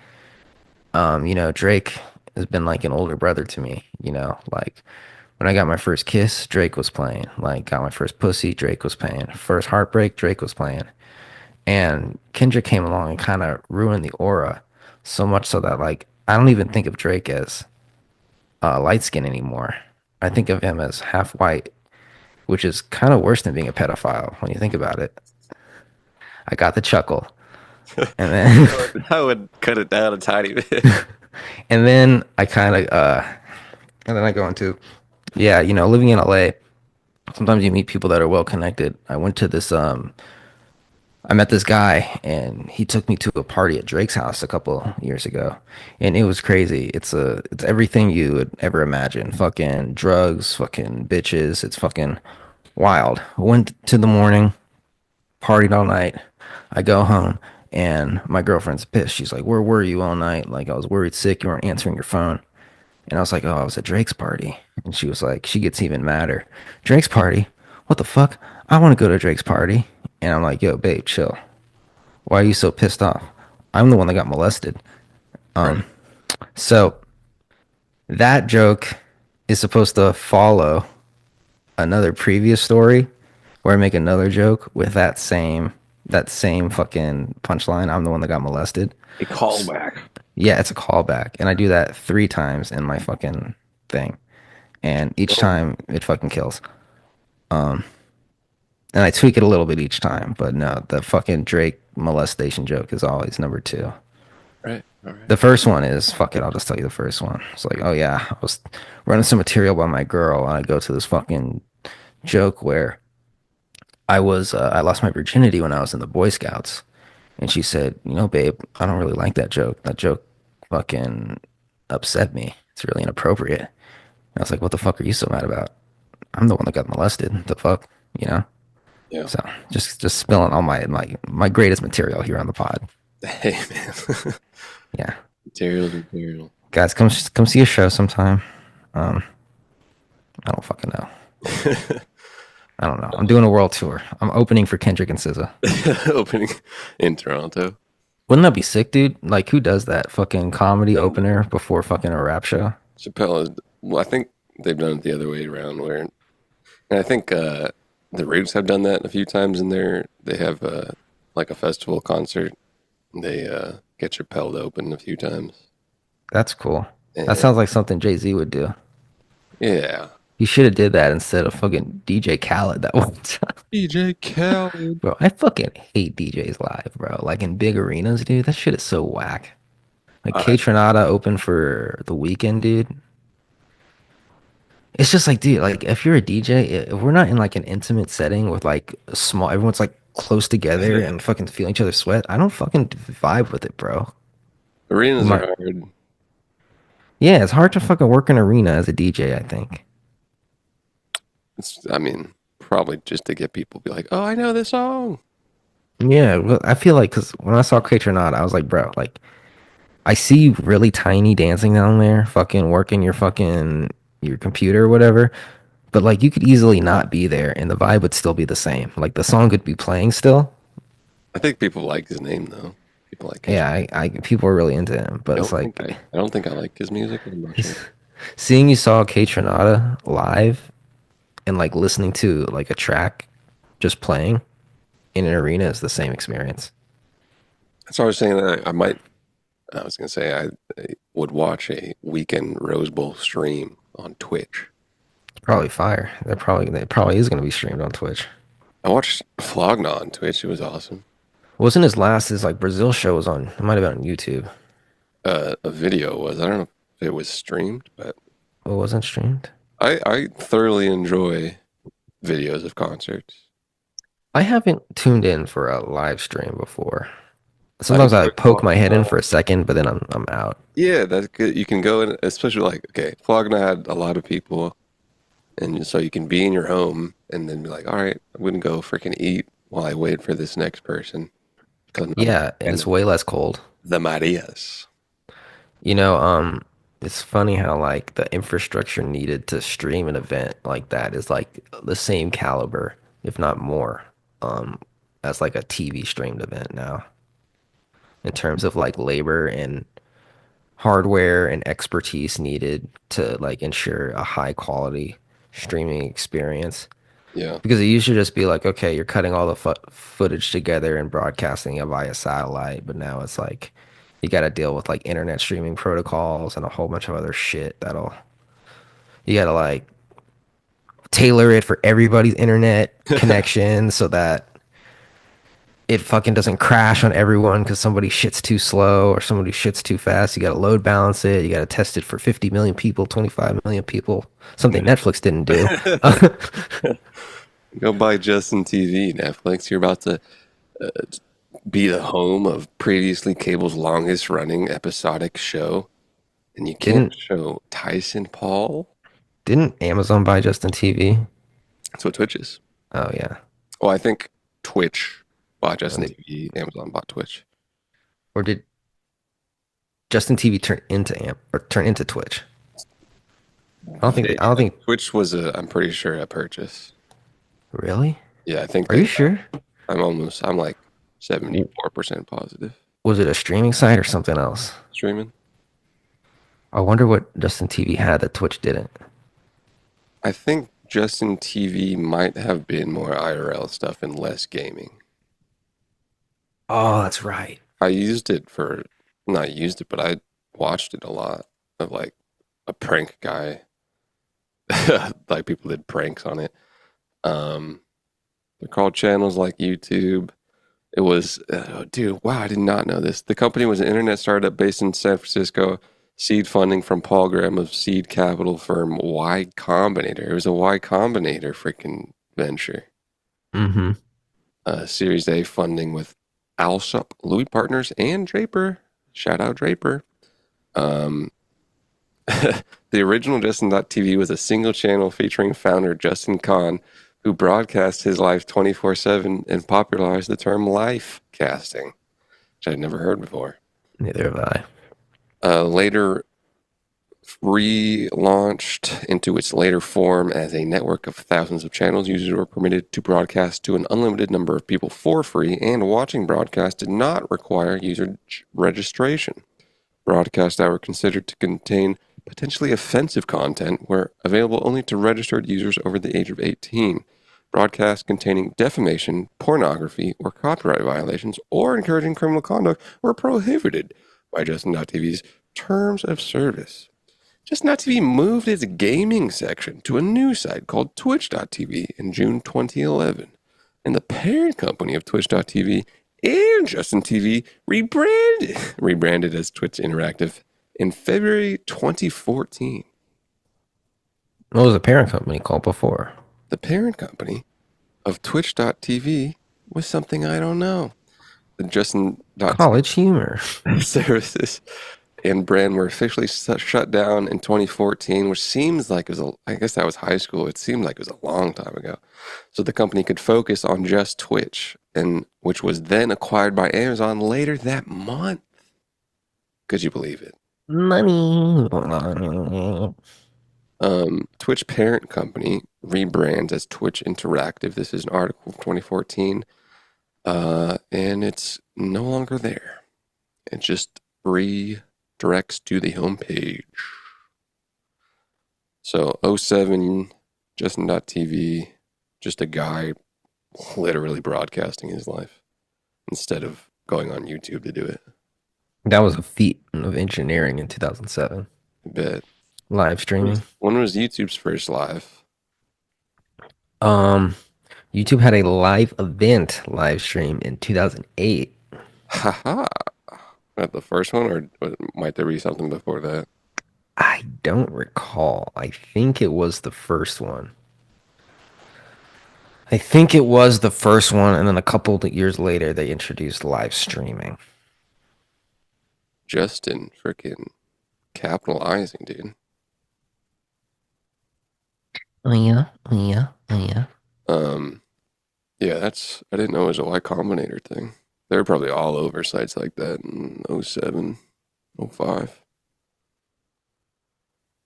B: Drake has been like an older brother to me, like when I got my first kiss, Drake was playing. Like got my first pussy, Drake was playing. First heartbreak, Drake was playing. And Kendrick came along and kind of ruined the aura so much so that like I don't even think of Drake as light skin anymore. I think of him as half white, which is kind of worse than being a pedophile when you think about it. I got the chuckle. And then
A: I would cut it down a tiny bit.
B: and then I kind of and then I go into living in LA, sometimes you meet people that are well connected. I went to this I met this guy and he took me to a party at Drake's house a couple years ago, and it was crazy. It's everything you would ever imagine. Fucking drugs, fucking bitches. It's fucking wild. Went to the morning, partied all night. I go home and my girlfriend's pissed. She's like, "Where were you all night?" Like, I was worried sick. You weren't answering your phone. And I was like, oh, I was at Drake's party. And she was like, she gets even madder. Drake's party? What the fuck? I want to go to Drake's party. And I'm like, yo, babe, chill. Why are you so pissed off? I'm the one that got molested.
A: Right.
B: So that joke is supposed to follow another previous story where I make another joke with that same fucking punchline. I'm the one that got molested.
A: A callback.
B: Yeah, it's a callback. And I do that 3 times in my fucking thing. And each
A: Oh,
B: time it fucking kills. And I tweak it a little bit each time, but no, the fucking Drake molestation joke is always number 2.
A: right. All right.
B: The first one is fuck it. I'll just tell you the first one. It's like, oh yeah, I was running some material by my girl, and I go to this fucking joke where I lost my virginity when I was in the Boy Scouts, and she said, you know, babe, I don't really like that joke. That joke fucking upset me. It's really inappropriate. And I was like, what the fuck are you so mad about? I'm the one that got molested. The fuck, you know?
A: Yeah.
B: So just spilling all my greatest material here on the pod.
A: Hey, man.
B: Yeah,
A: Material.
B: guys, come see a show sometime. Um, I don't fucking know. I don't know. I'm doing a world tour. I'm opening for Kendrick and SZA.
A: Opening in Toronto.
B: Wouldn't that be sick, dude? Like, who does that? Fucking comedy opener before fucking a rap show?
A: Chappelle is, well, I think they've done it the other way around where, and I think the Roots have done that a few times in there. They have like a festival concert. They get Chappelle to open a few times.
B: That's cool. That
A: And
B: sounds like something Jay-Z would do.
A: yeah.
B: He should have did that instead of fucking DJ Khaled that one time.
A: DJ Khaled.
B: Bro, I fucking hate DJs live, bro. Like in big arenas, dude. That shit is so whack. Like
A: I,
B: K Tronada open for the weekend, dude. It's just like, dude, like if you're a DJ, if we're not in like an intimate setting with like a small, everyone's like close together and fucking feeling each other sweat, I don't fucking vibe with it, bro.
A: Arenas are
B: My,
A: hard.
B: yeah, it's hard to fucking work an arena as a DJ, I think.
A: I mean, probably just to get people to be like, oh, I know this song.
B: Yeah, well, I feel like because when I saw K Tronada, I was like, bro, like I see you really tiny dancing down there, fucking working your computer or whatever. But like you could easily not be there and the vibe would still be the same. Like the song could be playing still.
A: I think people like his name though. People like his.
B: Yeah, I people are really into him. But it's like
A: I don't think I like his music. I'm not sure.
B: seeing you saw K Tronada live and like listening to like a track just playing in an arena is the same experience.
A: That's what I was saying. I was gonna say I would watch a weekend Rose Bowl stream on Twitch.
B: It's probably fire. They probably is gonna be streamed on Twitch.
A: I watched Flogna on Twitch. It was awesome.
B: Wasn't his like Brazil show was on? It might have been on YouTube.
A: A video was. I don't know if it was streamed, but
B: It wasn't streamed.
A: I thoroughly enjoy videos of concerts.
B: I haven't tuned in for a live stream before.
A: I
B: Sometimes I
A: enjoy
B: poke my head in
A: Flogna.
B: for a second, but then I'm out.
A: Yeah, that's good. You can go in, especially like okay, Flogna had a lot of people, and so you can be in your home and then be like, all right, I'm gonna go freaking eat while I wait for this next person.
B: Yeah, and it's
A: And
B: way less cold.
A: the Marias.
B: You know, it's funny how like the infrastructure needed to stream an event like that is like the same caliber, if not more, as like a TV streamed event now in terms of like labor and hardware and expertise needed to like ensure a high quality streaming experience.
A: Yeah,
B: Because it used to just be like, okay, you're cutting all the footage together and broadcasting it via satellite, but now it's like you got to deal with like internet streaming protocols and a whole bunch of other shit that'll you got to like tailor it for everybody's internet connection so that it fucking doesn't crash on everyone because somebody shits too slow or somebody shits too fast. You got to load balance it. You got to test it for 50 million people, 25 million people. Something Netflix didn't do.
A: go buy Justin TV, Netflix. You're about to be the home of previously cable's longest running episodic show, and you can't
B: Didn't
A: show Tyson Paul.
B: didn't Amazon buy Justin TV?
A: That's what Twitch is.
B: Oh yeah.
A: Well, I think Twitch bought
B: And
A: Justin
B: they,
A: TV. Amazon bought Twitch.
B: or did Justin TV turn into Twitch? I don't think,
A: Twitch was I'm pretty sure a purchase.
B: really?
A: Yeah, I think
B: Are you sure?
A: I'm like 74% positive.
B: Was it a streaming site or something else?
A: Streaming.
B: I wonder what Justin TV had that Twitch didn't.
A: I think Justin TV might have been more IRL stuff and less gaming.
B: Oh, that's right.
A: I used it for, not used it, but I watched it a lot of like a prank guy. Like people did pranks on it. Um, they're called channels like YouTube. It was, dude, wow, I did not know this. The company was an internet startup based in San Francisco. Seed funding from Paul Graham of seed capital firm Y Combinator. It was a Y Combinator freaking venture.
B: Mm-hmm.
A: Series A funding with Alsop, Louis Partners, and Draper. Shout out Draper. Um, the original Justin.tv was a single channel featuring founder Justin Kahn, who broadcast his life 24/7 and popularized the term life casting, which I'd never heard before.
B: Neither have I.
A: Later relaunched into its later form as a network of thousands of channels, users were permitted to broadcast to an unlimited number of people for free, and watching broadcasts did not require user registration. Broadcasts that were considered to contain potentially offensive content were available only to registered users over the age of 18. Broadcasts containing defamation, pornography, or copyright violations, or encouraging criminal conduct were prohibited by Justin.tv's terms of service. Justin.tv moved its gaming section to a new site called Twitch.tv in June 2011, and the parent company of Twitch.tv and Justin TV rebranded as Twitch Interactive in February 2014.
B: What was the parent company called before?
A: The parent company of Twitch.tv was something I don't know. The Justin.tv
B: College Humor.
A: services and brand were officially shut down in 2014, which seems like it was, I guess that was high school. It seemed like it was a long time ago. So the company could focus on just Twitch, and which was then acquired by Amazon later that month. Could you believe it?
B: Money.
A: Twitch parent company rebrands as Twitch Interactive. This is an article from 2014, and it's no longer there. It just redirects to the homepage. So 07, Justin.tv, just a guy literally broadcasting his life instead of going on YouTube to do it.
B: That was a feat of engineering in 2007.
A: I bet.
B: Live streaming.
A: When was YouTube's first live?
B: YouTube had a live event live stream in 2008.
A: Haha. Not the first one, or might there be something before that?
B: I don't recall. I think it was the first one. And then a couple of years later, they introduced live streaming.
A: Justin freaking capitalizing, dude.
B: Oh yeah, oh yeah, oh yeah.
A: Yeah, I didn't know it was a Y Combinator thing. They were probably all over sites like that in 07, 05.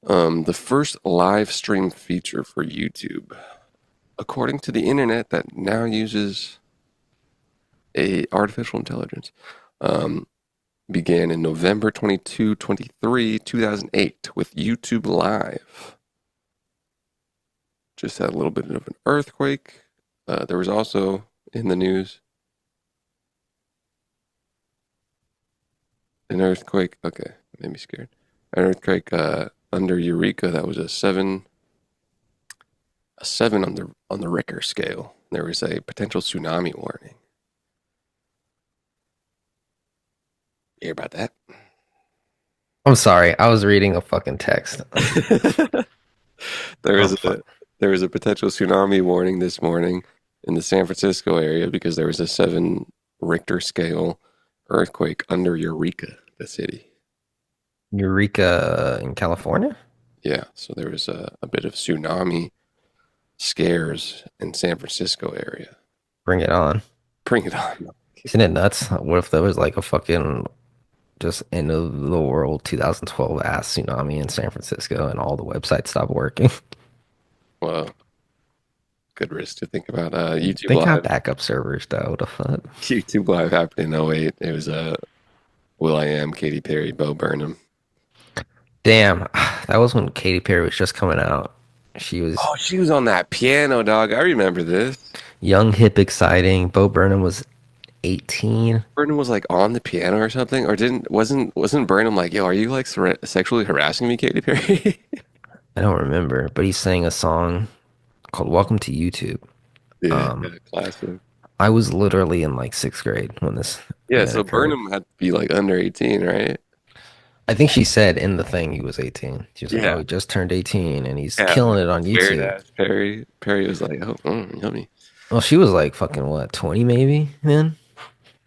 A: The first live stream feature for YouTube, according to the internet that now uses a artificial intelligence, began in November 22, 23, 2008 with YouTube Live. Just had a little bit of an earthquake. There was also in the news an earthquake. Okay, that made me scared. An earthquake under Eureka that was a seven on the Richter scale. There was a potential tsunami warning. You hear about that?
B: I'm sorry, I was reading a fucking text.
A: There was a potential tsunami warning this morning in the San Francisco area because there was a 7 Richter scale earthquake under Eureka, the city.
B: Eureka in California?
A: Yeah, so there was a bit of tsunami scares in San Francisco area.
B: Bring it on.
A: Bring it on.
B: Isn't it nuts? What if there was like a fucking just end of the world 2012 ass tsunami in San Francisco and all the websites stopped working.
A: Well, good risk to think about. YouTube
B: They got
A: Live.
B: backup servers though. What the fuck?
A: YouTube Live happened in '08. It was Will.i.am, Katy Perry, Bo Burnham.
B: Damn, that was when Katy Perry was just coming out. She was
A: Oh, she was on that piano, dog. I remember this.
B: young, hip, exciting. Bo Burnham was 18.
A: Burnham was like on the piano or something, or didn't wasn't Burnham like, yo, are you like sexually harassing me, Katy Perry?
B: I don't remember, but he sang a song called Welcome to YouTube.
A: Yeah,
B: Um,
A: classic.
B: I was literally in like sixth grade when this
A: Yeah,
B: event
A: so
B: occurred.
A: Burnham had to be like under 18, right?
B: I think she said in the thing he was 18. She was like, "Oh,
A: Yeah.
B: he just turned 18 and he's
A: Yeah,
B: killing it on
A: weird
B: YouTube."
A: ass Perry. Perry was like, oh, yummy.
B: Well, she was like fucking what, 20 maybe then?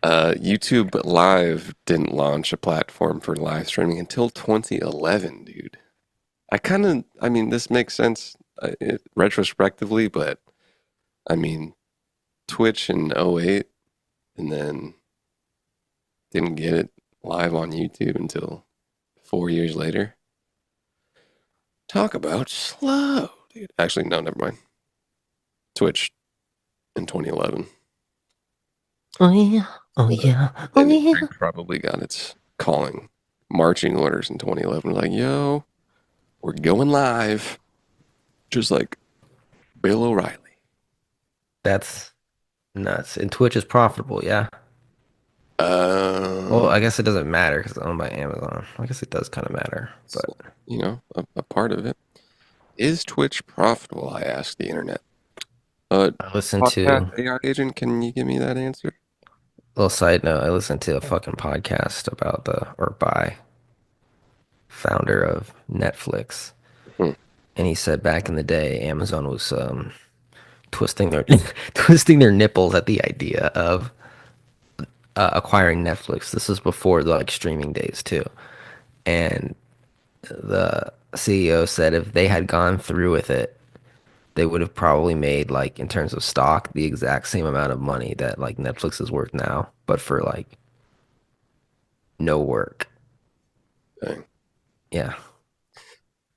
A: YouTube Live didn't launch a platform for live streaming until 2011, dude. I mean, this makes sense retrospectively, but I mean, Twitch in '08 and then didn't get it live on YouTube until 4 years later. Talk about slow, dude. Actually, no, never mind. Twitch in 2011.
B: Oh yeah. Oh yeah. Oh
A: And
B: yeah.
A: it probably got its calling marching orders in 2011. Like, yo, we're going live. Just like Bill O'Reilly.
B: That's nuts. And Twitch is profitable, yeah. Well,
A: Uh,
B: I guess it doesn't matter because it's owned by Amazon. I guess it does kind of matter, but
A: you know, a part of it. Is Twitch profitable? I asked the internet.
B: I listened to
A: Podcast AI agent, can you give me that answer?
B: little side note, I listened to a fucking podcast about or by founder of Netflix.
A: Hmm.
B: And he said back in the day, Amazon was twisting their twisting their nipples at the idea of acquiring Netflix. This is before the like streaming days too. And the CEO said if they had gone through with it, they would have probably made like in terms of stock the exact same amount of money that like Netflix is worth now, but for like no work.
A: Dang.
B: Yeah.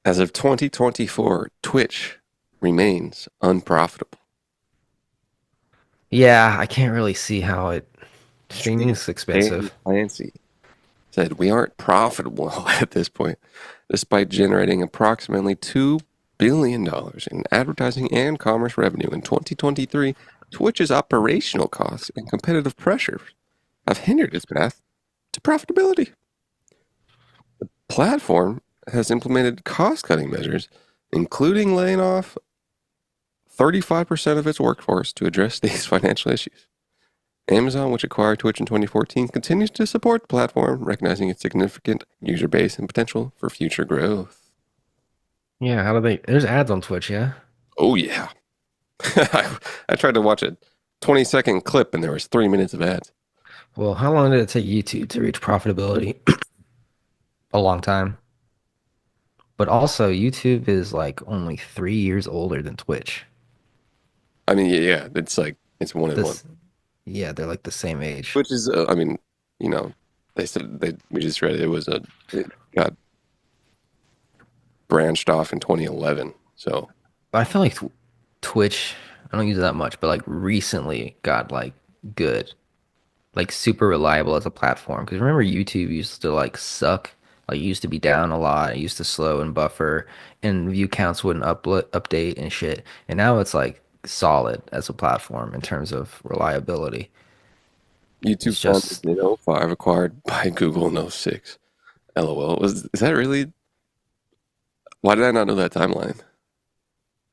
A: As of 2024, Twitch remains unprofitable.
B: Yeah, I can't really see how it streaming
A: Steve
B: is expensive.
A: Clancy said, we aren't profitable at this point, despite generating approximately $2 billion in advertising and commerce revenue in 2023. Twitch's operational costs and competitive pressures have hindered its path to profitability. The platform has implemented cost-cutting measures, including laying off 35% of its workforce to address these financial issues. Amazon, which acquired Twitch in 2014, continues to support the platform, recognizing its significant user base and potential for future growth.
B: Yeah, how do they there's ads on Twitch, yeah?
A: Oh, yeah. I tried to watch a 20-second clip and there was 3 minutes of ads.
B: Well, how long did it take YouTube to reach profitability? A long time. But also YouTube is like only 3 years older than Twitch.
A: I mean, yeah, it's like, it's one and one.
B: This Yeah, they're like the same age.
A: Which is, I mean, you know, they said, we just read it got branched off in 2011. So,
B: But I feel like Twitch, I don't use it that much, but like recently got like good, like super reliable as a platform. Because remember, YouTube used to like suck, like it used to be down a lot. It used to slow and buffer, and view counts wouldn't update and shit. And now it's like solid as a platform in terms of reliability.
A: YouTube
B: It's
A: founded
B: just
A: in '05, acquired by Google in '06. LOL. Is that really? Why did I not know that timeline?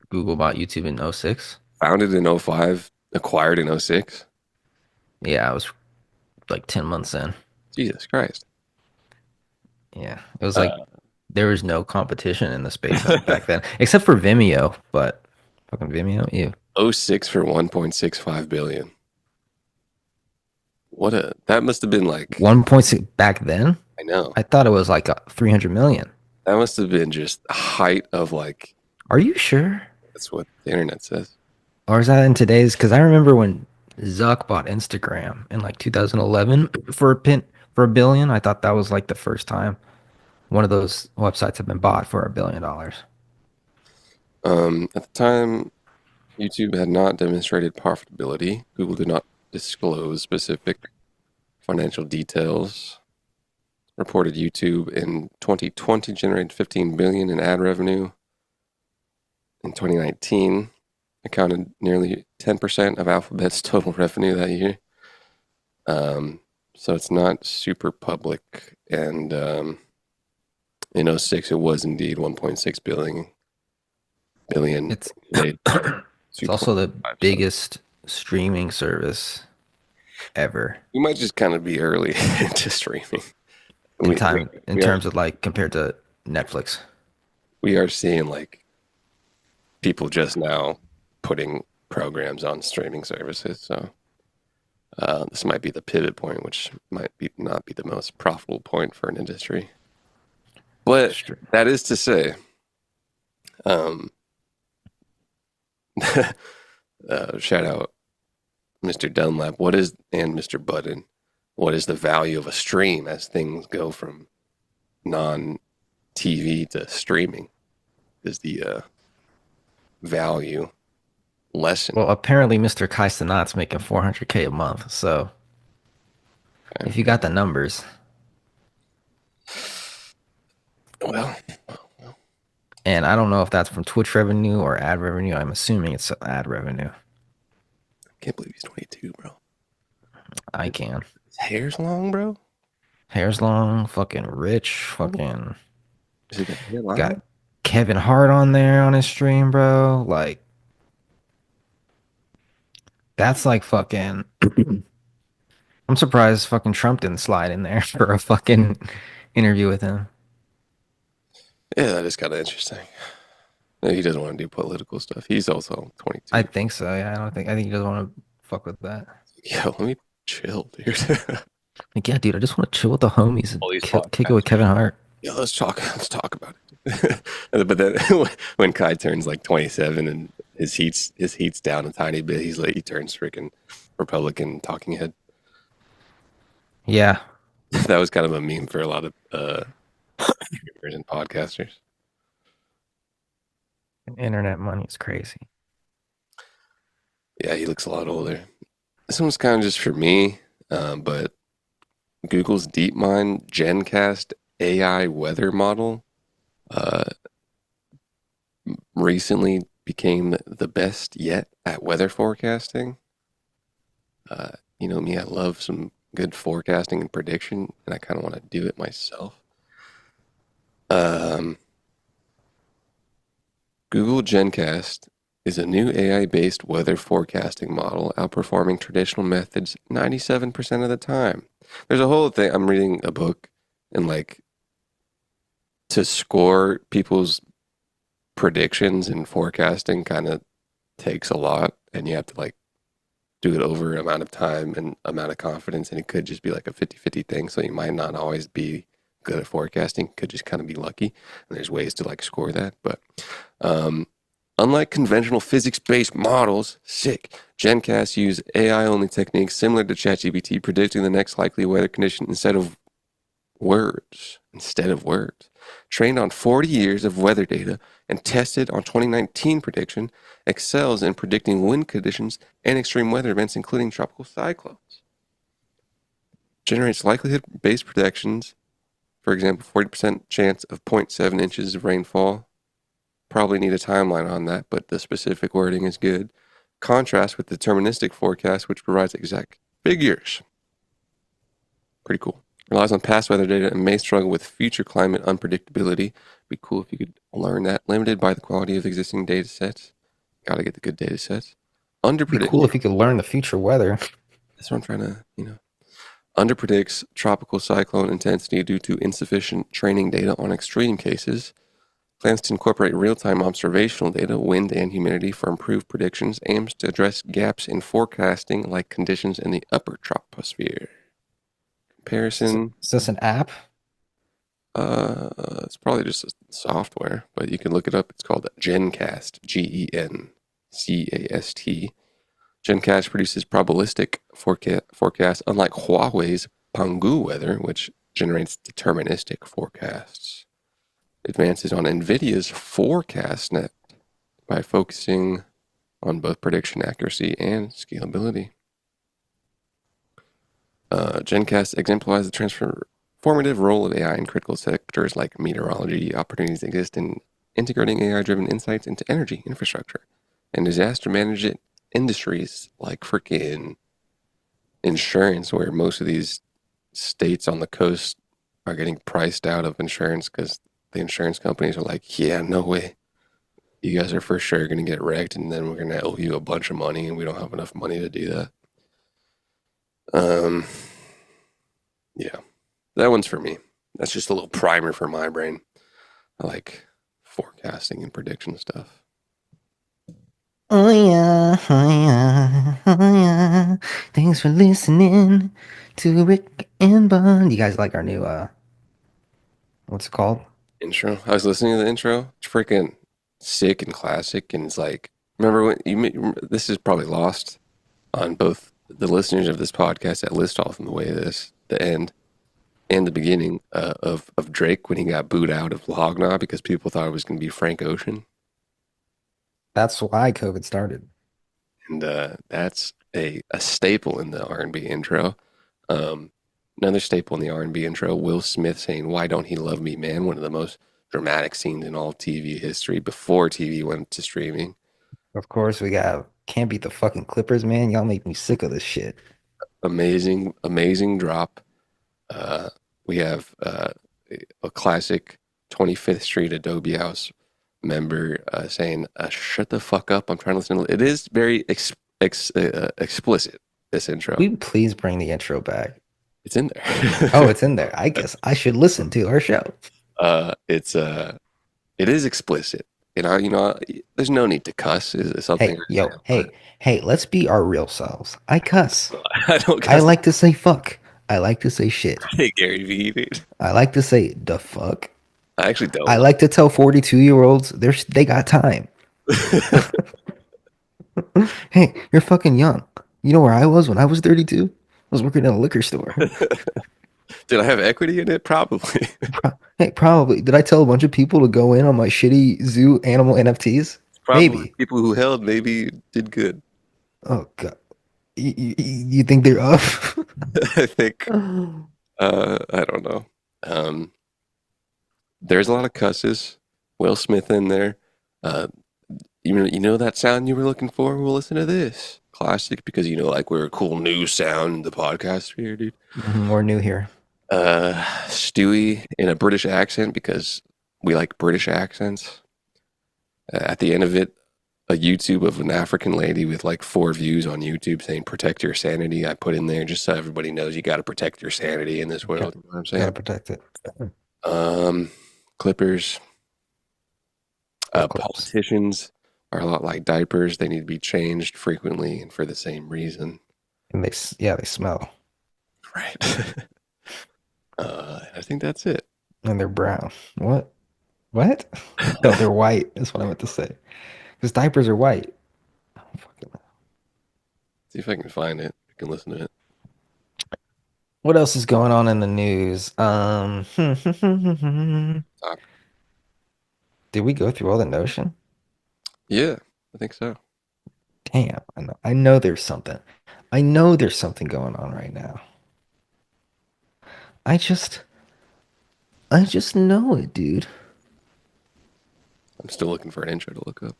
B: Google bought YouTube in '06.
A: Founded in '05, acquired in '06.
B: Yeah, I was like 10 months in.
A: Jesus Christ.
B: Yeah, it was like there was no competition in the space back then, except for Vimeo. But fucking Vimeo, ew.
A: '06 for 1.65 billion. That must have been like,
B: 1.6 back then.
A: I know.
B: I thought it was like 300 million.
A: That must have been just height of like,
B: Are you sure?
A: that's what the internet says.
B: Or is that in today's? Because I remember when Zuck bought Instagram in like 2011 for For $1 billion, I thought that was like the first time one of those websites have been bought for $1 billion.
A: At the time, YouTube had not demonstrated profitability. Google did not disclose specific financial details. Reported YouTube in 2020 generated 15 billion in ad revenue. In 2019, accounted nearly 10% of Alphabet's total revenue that year. So it's not super public. And in '06, it was indeed 1.6 billion.
B: It's
A: Today,
B: it's also the
A: 2.5. So
B: biggest streaming service ever
A: we might just kind of be early into streaming.
B: in
A: We, we,
B: time in
A: we are
B: terms of like compared to Netflix.
A: we are seeing like people just now putting programs on streaming services. So this might be the pivot point, which might be not be the most profitable point for an industry. But that is to say, um, shout out Mr. Dunlap. And Mr. Budden, what is the value of a stream as things go from non-TV to streaming? Is the value lessen?
B: Well, apparently Mr. Kai Cenat's making 400K a month. So if you got the numbers,
A: Well,
B: and I don't know if that's from Twitch revenue or ad revenue. I'm assuming it's ad revenue.
A: I can't believe he's 22, bro.
B: I can.
A: His hair's long, bro.
B: Hair's long, fucking rich, fucking
A: Is it got hairline?
B: got Kevin Hart on there on his stream, bro. Like, that's like fucking. I'm surprised fucking Trump didn't slide in there for a fucking interview with him.
A: Yeah, that is kind of interesting. No, he doesn't want to do political stuff. He's also 22.
B: I think so. Yeah, I think he doesn't want to fuck with that.
A: Yo, let me chill, dude.
B: Like, yeah, dude, I just want to chill with the homies
A: All these
B: and kick it with Kevin Hart.
A: Yeah, let's talk about it. But then when Kai turns like 27 and his heat's down a tiny bit, he turns freaking Republican talking head.
B: Yeah,
A: That was kind of a meme for a lot of YouTubers and podcasters.
B: internet money is crazy.
A: Yeah, he looks a lot older. This one's kind of just for me, but Google's DeepMind GenCast AI weather model recently became the best yet at weather forecasting. You know me, I love some good forecasting and prediction, and I kind of want to do it myself. Google GenCast is a new AI-based weather forecasting model outperforming traditional methods 97% of the time. There's a whole thing. I'm reading a book, and like to score people's predictions and forecasting kind of takes a lot, and you have to like do it over an amount of time and amount of confidence, and it could just be like a 50-50 thing, so you might not always be good at forecasting, could just kind of be lucky, and there's ways to like score that. But unlike conventional physics-based models, GenCast use AI-only techniques similar to ChatGPT, predicting the next likely weather condition instead of words. Trained on 40 years of weather data and tested on 2019 prediction, excels in predicting wind conditions and extreme weather events, including tropical cyclones. Generates likelihood-based predictions. For example, 40% chance of 0.7 inches of rainfall. Probably need a timeline on that, but the specific wording is good. Contrast with deterministic forecast, which provides exact figures. Pretty cool. Relies on past weather data and may struggle with future climate unpredictability. Be cool if you could learn that. Limited by the quality of existing data sets. Gotta get the good data sets.
B: It'd be cool if you could learn the future weather.
A: That's what I'm trying to, underpredicts tropical cyclone intensity due to insufficient training data on extreme cases. Plans to incorporate real-time observational data, wind and humidity for improved predictions. Aims to address gaps in forecasting like conditions in the upper troposphere. Comparison.
B: Is this an app?
A: It's probably just a software, but you can look it up. It's called GenCast, GenCast. GenCast produces probabilistic forecasts, unlike Huawei's Pangu weather, which generates deterministic forecasts. Advances on NVIDIA's forecast net by focusing on both prediction accuracy and scalability. GenCast exemplifies the transformative role of AI in critical sectors like meteorology. Opportunities exist in integrating AI-driven insights into energy infrastructure and disaster management industries like freaking insurance, where most of these states on the coast are getting priced out of insurance because the insurance companies are like, yeah, no way. You guys are for sure going to get wrecked, and then we're going to owe you a bunch of money, and we don't have enough money to do that. Yeah, that one's for me. That's just a little primer for my brain. I like forecasting and prediction stuff.
B: Oh yeah, oh yeah, oh yeah. Thanks for listening to Rick and Bond. You guys like our new what's it called?
A: Intro. I was listening to the intro. It's freaking sick and classic, and it's like, remember when this is probably lost on both the listeners of this podcast that list off in the way this, the end, and the beginning of Drake when he got booed out of Logna because people thought it was going to be Frank Ocean.
B: That's why COVID started.
A: And that's a staple in the R&B intro. Another staple in the R&B intro, Will Smith saying, "Why don't he love me, man?" One of the most dramatic scenes in all TV history before TV went to streaming.
B: Of course, we got can't beat the fucking Clippers, man. Y'all make me sick of this shit.
A: Amazing, amazing drop. We have a classic 25th Street Adobe House member saying, "Shut the fuck up! I'm trying to listen to." It is very explicit. This intro.
B: Will you please bring the intro back?
A: It's in there.
B: Oh, it's in there. I guess I should listen to our show.
A: It is explicit. There's no need to cuss. Is something.
B: Hey, let's be our real selves. I cuss.
A: I don't cuss.
B: I like to say fuck. I like to say shit.
A: Hey, Gary Vee, dude.
B: I like to say the fuck.
A: I actually don't.
B: I like to tell 42-year-olds they got time. Hey, you're fucking young. You know where I was when I was 32? I was working in a liquor store.
A: Did I have equity in it? Probably.
B: Hey, probably. Did I tell a bunch of people to go in on my shitty zoo animal NFTs?
A: Probably.
B: Maybe.
A: People who held maybe did good.
B: Oh, God. You think they're up?
A: I think. I don't know. There's a lot of cusses. Will Smith in there. You know that sound you were looking for? We'll listen to this. Classic, because like we're a cool new sound in the podcast here, dude.
B: We're new here.
A: Stewie in a British accent because we like British accents. At the end of it, a YouTube of an African lady with like 4 views on YouTube saying "protect your sanity." I put in there just so everybody knows you got to protect your sanity in this world. You know what I'm saying?
B: Gotta protect it.
A: Clippers.
B: Clips.
A: Politicians are a lot like diapers. They need to be changed frequently and for the same reason.
B: And they smell.
A: Right. I think that's it.
B: And they're brown. What? No, they're white. That's what I meant to say. Because diapers are white. Oh, fucking hell.
A: See if I can find it. I can listen to it.
B: What else is going on in the news? Did we go through all the Notion?
A: Yeah, I think so.
B: Damn, I know there's something. I know there's something going on right now. I just know it, dude.
A: I'm still looking for an intro to look up.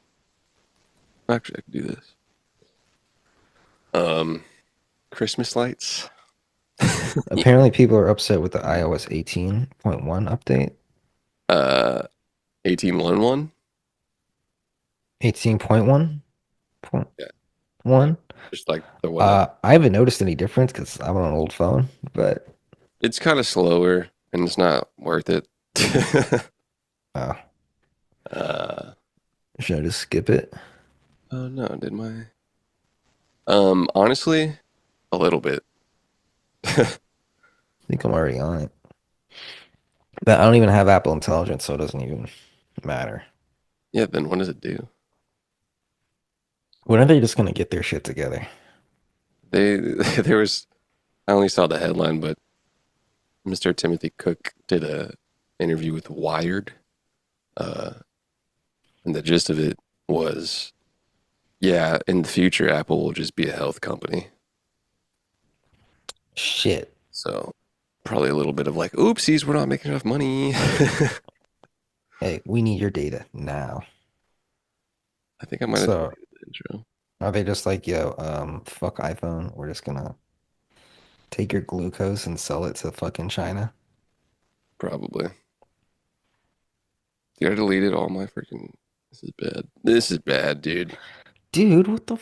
A: Actually, I could do this. Christmas lights.
B: Apparently, people are upset with the iOS 18.1 update.
A: 18.11.
B: 18.1.
A: Yeah.
B: 1.
A: Just like the one.
B: I haven't noticed any difference because I'm on an old phone, but
A: It's kind of slower and it's not worth it.
B: oh,
A: uh,
B: should I just skip it?
A: oh no, did my honestly, a little bit.
B: I think I'm already on it. But I don't even have Apple Intelligence, so it doesn't even matter.
A: Yeah, then what does it do?
B: When are they just gonna get their shit together?
A: There was I only saw the headline, but Mr. Timothy Cook did a interview with Wired, uh, and the gist of it was, yeah, in the future, Apple will just be a health company.
B: Shit.
A: So probably a little bit of like, oopsies, we're not making enough money.
B: Hey, we need your data now.
A: I think I might have
B: So
A: deleted the intro.
B: are they just like, yo, fuck iPhone, we're just gonna take your glucose and sell it to fucking China?
A: Probably. Dude, I deleted all my freaking. This is bad. This is bad, dude.
B: Dude, what the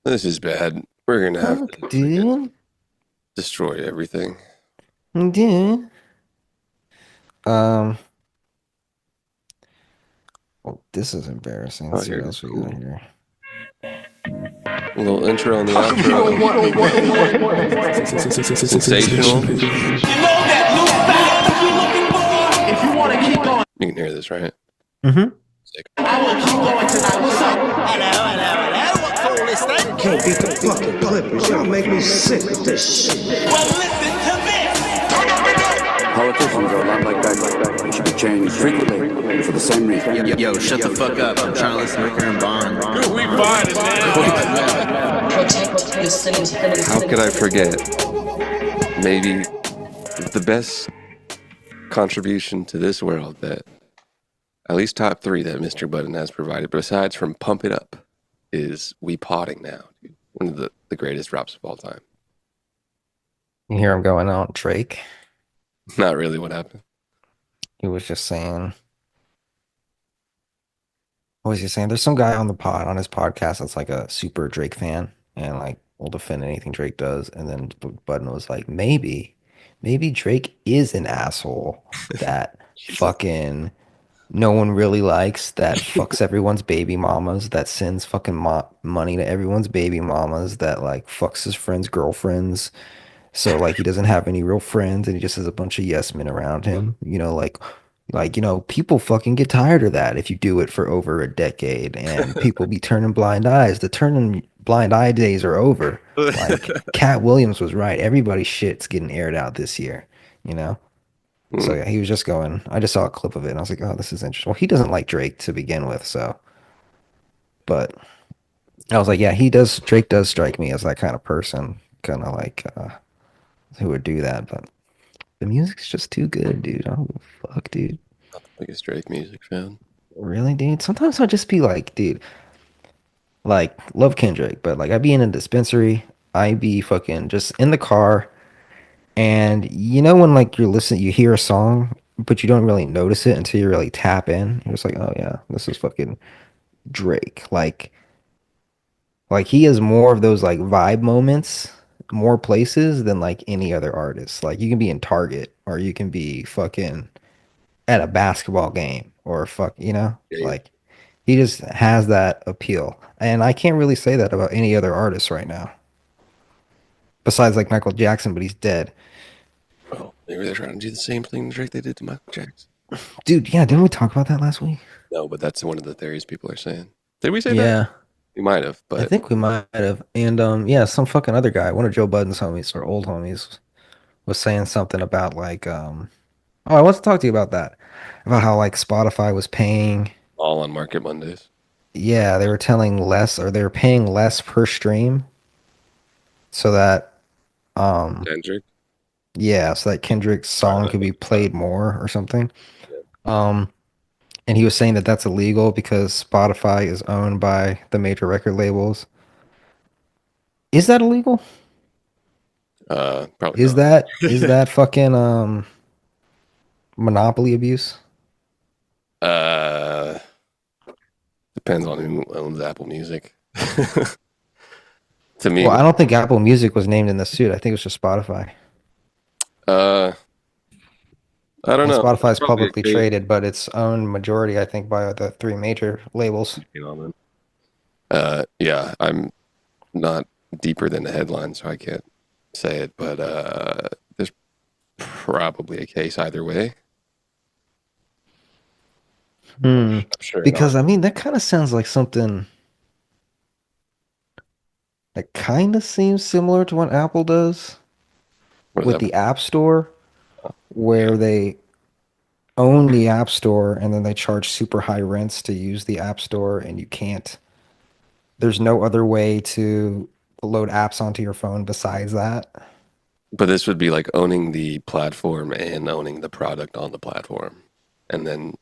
A: This is bad. We're gonna have
B: fuck,
A: to freaking
B: dude?
A: destroy everything.
B: Dude. Um, well, this is embarrassing.
A: Oh,
B: Let's see what
A: here's a
B: else we got
A: cool
B: here.
A: little intro on the outro. Sensational.
C: You know that new style we looking for? If you want to keep going,
A: You can hear this, right?
B: Mm-hmm.
A: Sick.
C: I will keep going tonight. What's up? Hello. What's all this thing?
D: Can't beat the fucking Clippers. Y'all make me sick with this shit.
C: Well, listen to this.
E: Politicians are a lot like that. They should be changed frequently for the same reason.
F: Yo, shut the fuck up. I'm trying to listen to Ricker and Bond.
G: Protect your sanity.
A: How could I forget? Maybe the best contribution to this world that, at least top 3 that Mr. Button has provided, besides from Pump It Up, is We Potting Now, dude. One of the greatest raps of all time.
B: You hear him going on Drake?
A: Not really what happened.
B: He was just saying, what was he saying? There's some guy on his podcast that's like a super Drake fan and like will defend anything Drake does. And then Button was like, maybe Drake is an asshole that fucking no one really likes, that fucks everyone's baby mamas, that sends fucking money to everyone's baby mamas, that like fucks his friends' girlfriends. So like he doesn't have any real friends and he just has a bunch of yes men around him. People fucking get tired of that if you do it for over a decade and people be turning blind eyes. The turning blind eye days are over. Like Cat Williams was right. Everybody's shit's getting aired out this year, you know? So yeah, he was just going. I just saw a clip of it and I was like, oh, this is interesting. Well, he doesn't like Drake to begin with, so but I was like, yeah, Drake does strike me as that kind of person, kind of like who would do that, but the music's just too good, dude. I don't give a fuck, dude.
A: Not the biggest Drake music fan.
B: Really, dude? Sometimes I'll just be like, dude, like, love Kendrick, but like, I'd be in a dispensary, I'd be fucking just in the car, and you know when like you're listening, you hear a song, but you don't really notice it until you really tap in. You're just like, oh yeah, this is fucking Drake. Like he has more of those like vibe moments, more places than like any other artist. Like you can be in Target or you can be fucking at a basketball game or
A: Yeah.
B: like he just has that appeal. And I can't really say that about any other artist right now. Besides like Michael Jackson, but he's dead.
A: Oh, maybe they're trying to do the same thing to Drake they did to Michael Jackson.
B: Dude, yeah, didn't we talk about that last week?
A: No, but that's one of the theories people are saying. Did we say that?
B: Yeah,
A: We might have,
B: I
A: but
B: think we might have. And yeah, some fucking other guy, one of Joe Budden's homies or old homies, was saying something about like oh, I want to talk to you about that. About how like Spotify was paying,
A: all on Market Mondays.
B: yeah, they were telling less or they were paying less per stream so that
A: Kendrick.
B: yeah, so that Kendrick's song could be played more or something. Um and he was saying that that's illegal because Spotify is owned by the major record labels. Is that illegal?
A: Probably
B: Is
A: not.
B: that fucking monopoly abuse?
A: Uh, Depends on who owns Apple Music. To me,
B: Well, I don't think Apple Music was named in the suit. I think it was just Spotify.
A: uh, I don't
B: And
A: know.
B: Spotify
A: That's
B: is
A: probably a
B: publicly
A: case,
B: traded, but it's owned majority, I think, by the 3 major labels.
A: you know, man. Yeah, I'm not deeper than the headline, so I can't say it, but there's probably a case either way.
B: Hmm.
A: I'm sure
B: Because
A: not.
B: I mean, that kind of sounds like something that kind of seems similar to what Apple does.
A: What is
B: with
A: that?
B: the App Store,
A: Yeah.
B: where they own the App Store and then they charge super high rents to use the App Store, and you can't. There's no other way to load apps onto your phone besides that.
A: But this would be like owning the platform and owning the product on the platform, and then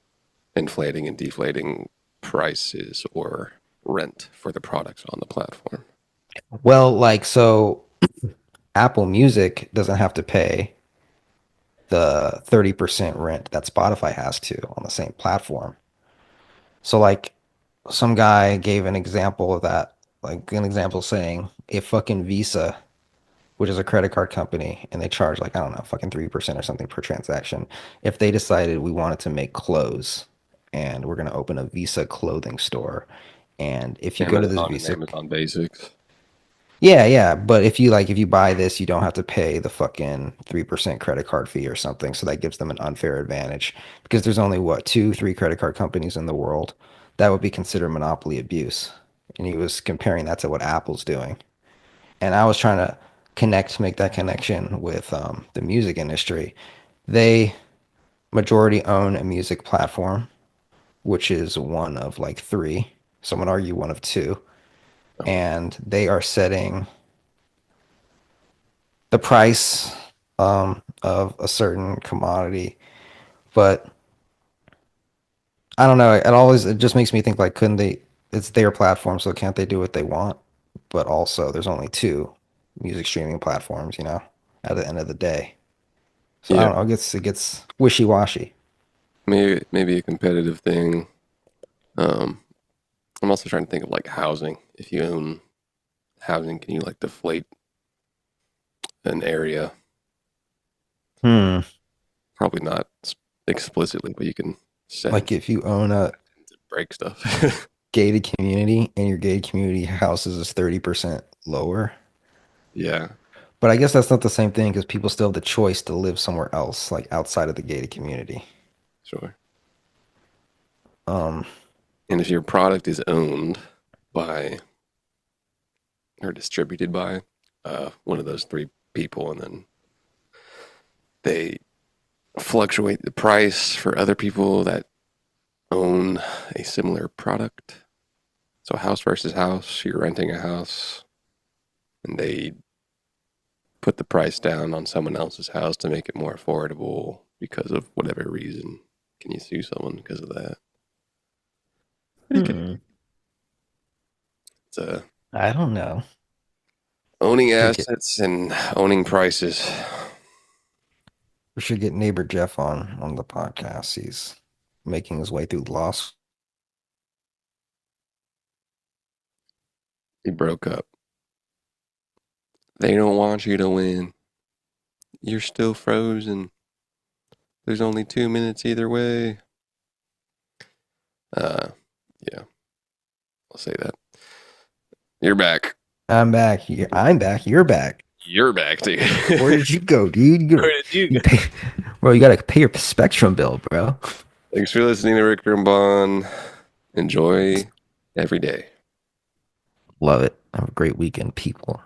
A: inflating and deflating prices or rent for the products on the platform.
B: Well, like, so Apple Music doesn't have to pay the 30% rent that Spotify has to on the same platform. So, like, some guy gave an example of that, like, an example saying if fucking Visa, which is a credit card company, and they charge, like, I don't know, fucking 3% or something per transaction, if they decided we wanted to make clothes and we're going to open a Visa clothing store, and if you go to this
A: Amazon and
B: Visa,
A: Amazon Basics.
B: yeah, yeah, but if you buy this, you don't have to pay the fucking 3% credit card fee or something. So that gives them an unfair advantage because there's only what, two, three credit card companies in the world. That would be considered monopoly abuse. And he was comparing that to what Apple's doing. And I was trying to make that connection with the music industry. They majority own a music platform, which is one of like three. Some would argue one of two.
A: Oh,
B: And they are setting the price of a certain commodity. But I don't know. It just makes me think like, couldn't they? It's their platform, so can't they do what they want? But also, there's only two music streaming platforms, at the end of the day. So I
A: yeah,
B: don't know. It gets wishy washy.
A: maybe a competitive thing. Um, I'm also trying to think of like housing. If you own housing, can you like deflate an area?
B: Hmm.
A: Probably not explicitly, but you can set it
B: Like if you own a
A: to break stuff.
B: gated community and your gated community houses is 30% lower.
A: Yeah,
B: But I guess that's not the same thing because people still have the choice to live somewhere else, like outside of the gated community.
A: sure.
B: Um,
A: And if your product is owned by or distributed by one of those three people, and then they fluctuate the price for other people that own a similar product. So house versus house, you're renting a house, and they put the price down on someone else's house to make it more affordable because of whatever reason. Can you sue someone because of that? You can.
B: hmm.
A: It's
B: I don't know.
A: owning
B: Should get
A: assets and owning prices.
B: we should get neighbor Jeff on the podcast. He's making his way through loss.
A: He broke up. They don't want you to win. You're still frozen. There's only 2 minutes either way. Uh, yeah, I'll say that. You're back.
B: I'm back. I'm back. You're back.
A: You're back, dude.
B: Where did you go, dude?
A: Where did you
B: You
A: go?
B: pay, bro. You gotta pay your Spectrum bill, bro.
A: Thanks for listening to Rick and Bond. Enjoy every day.
B: Love it. Have a great weekend, people.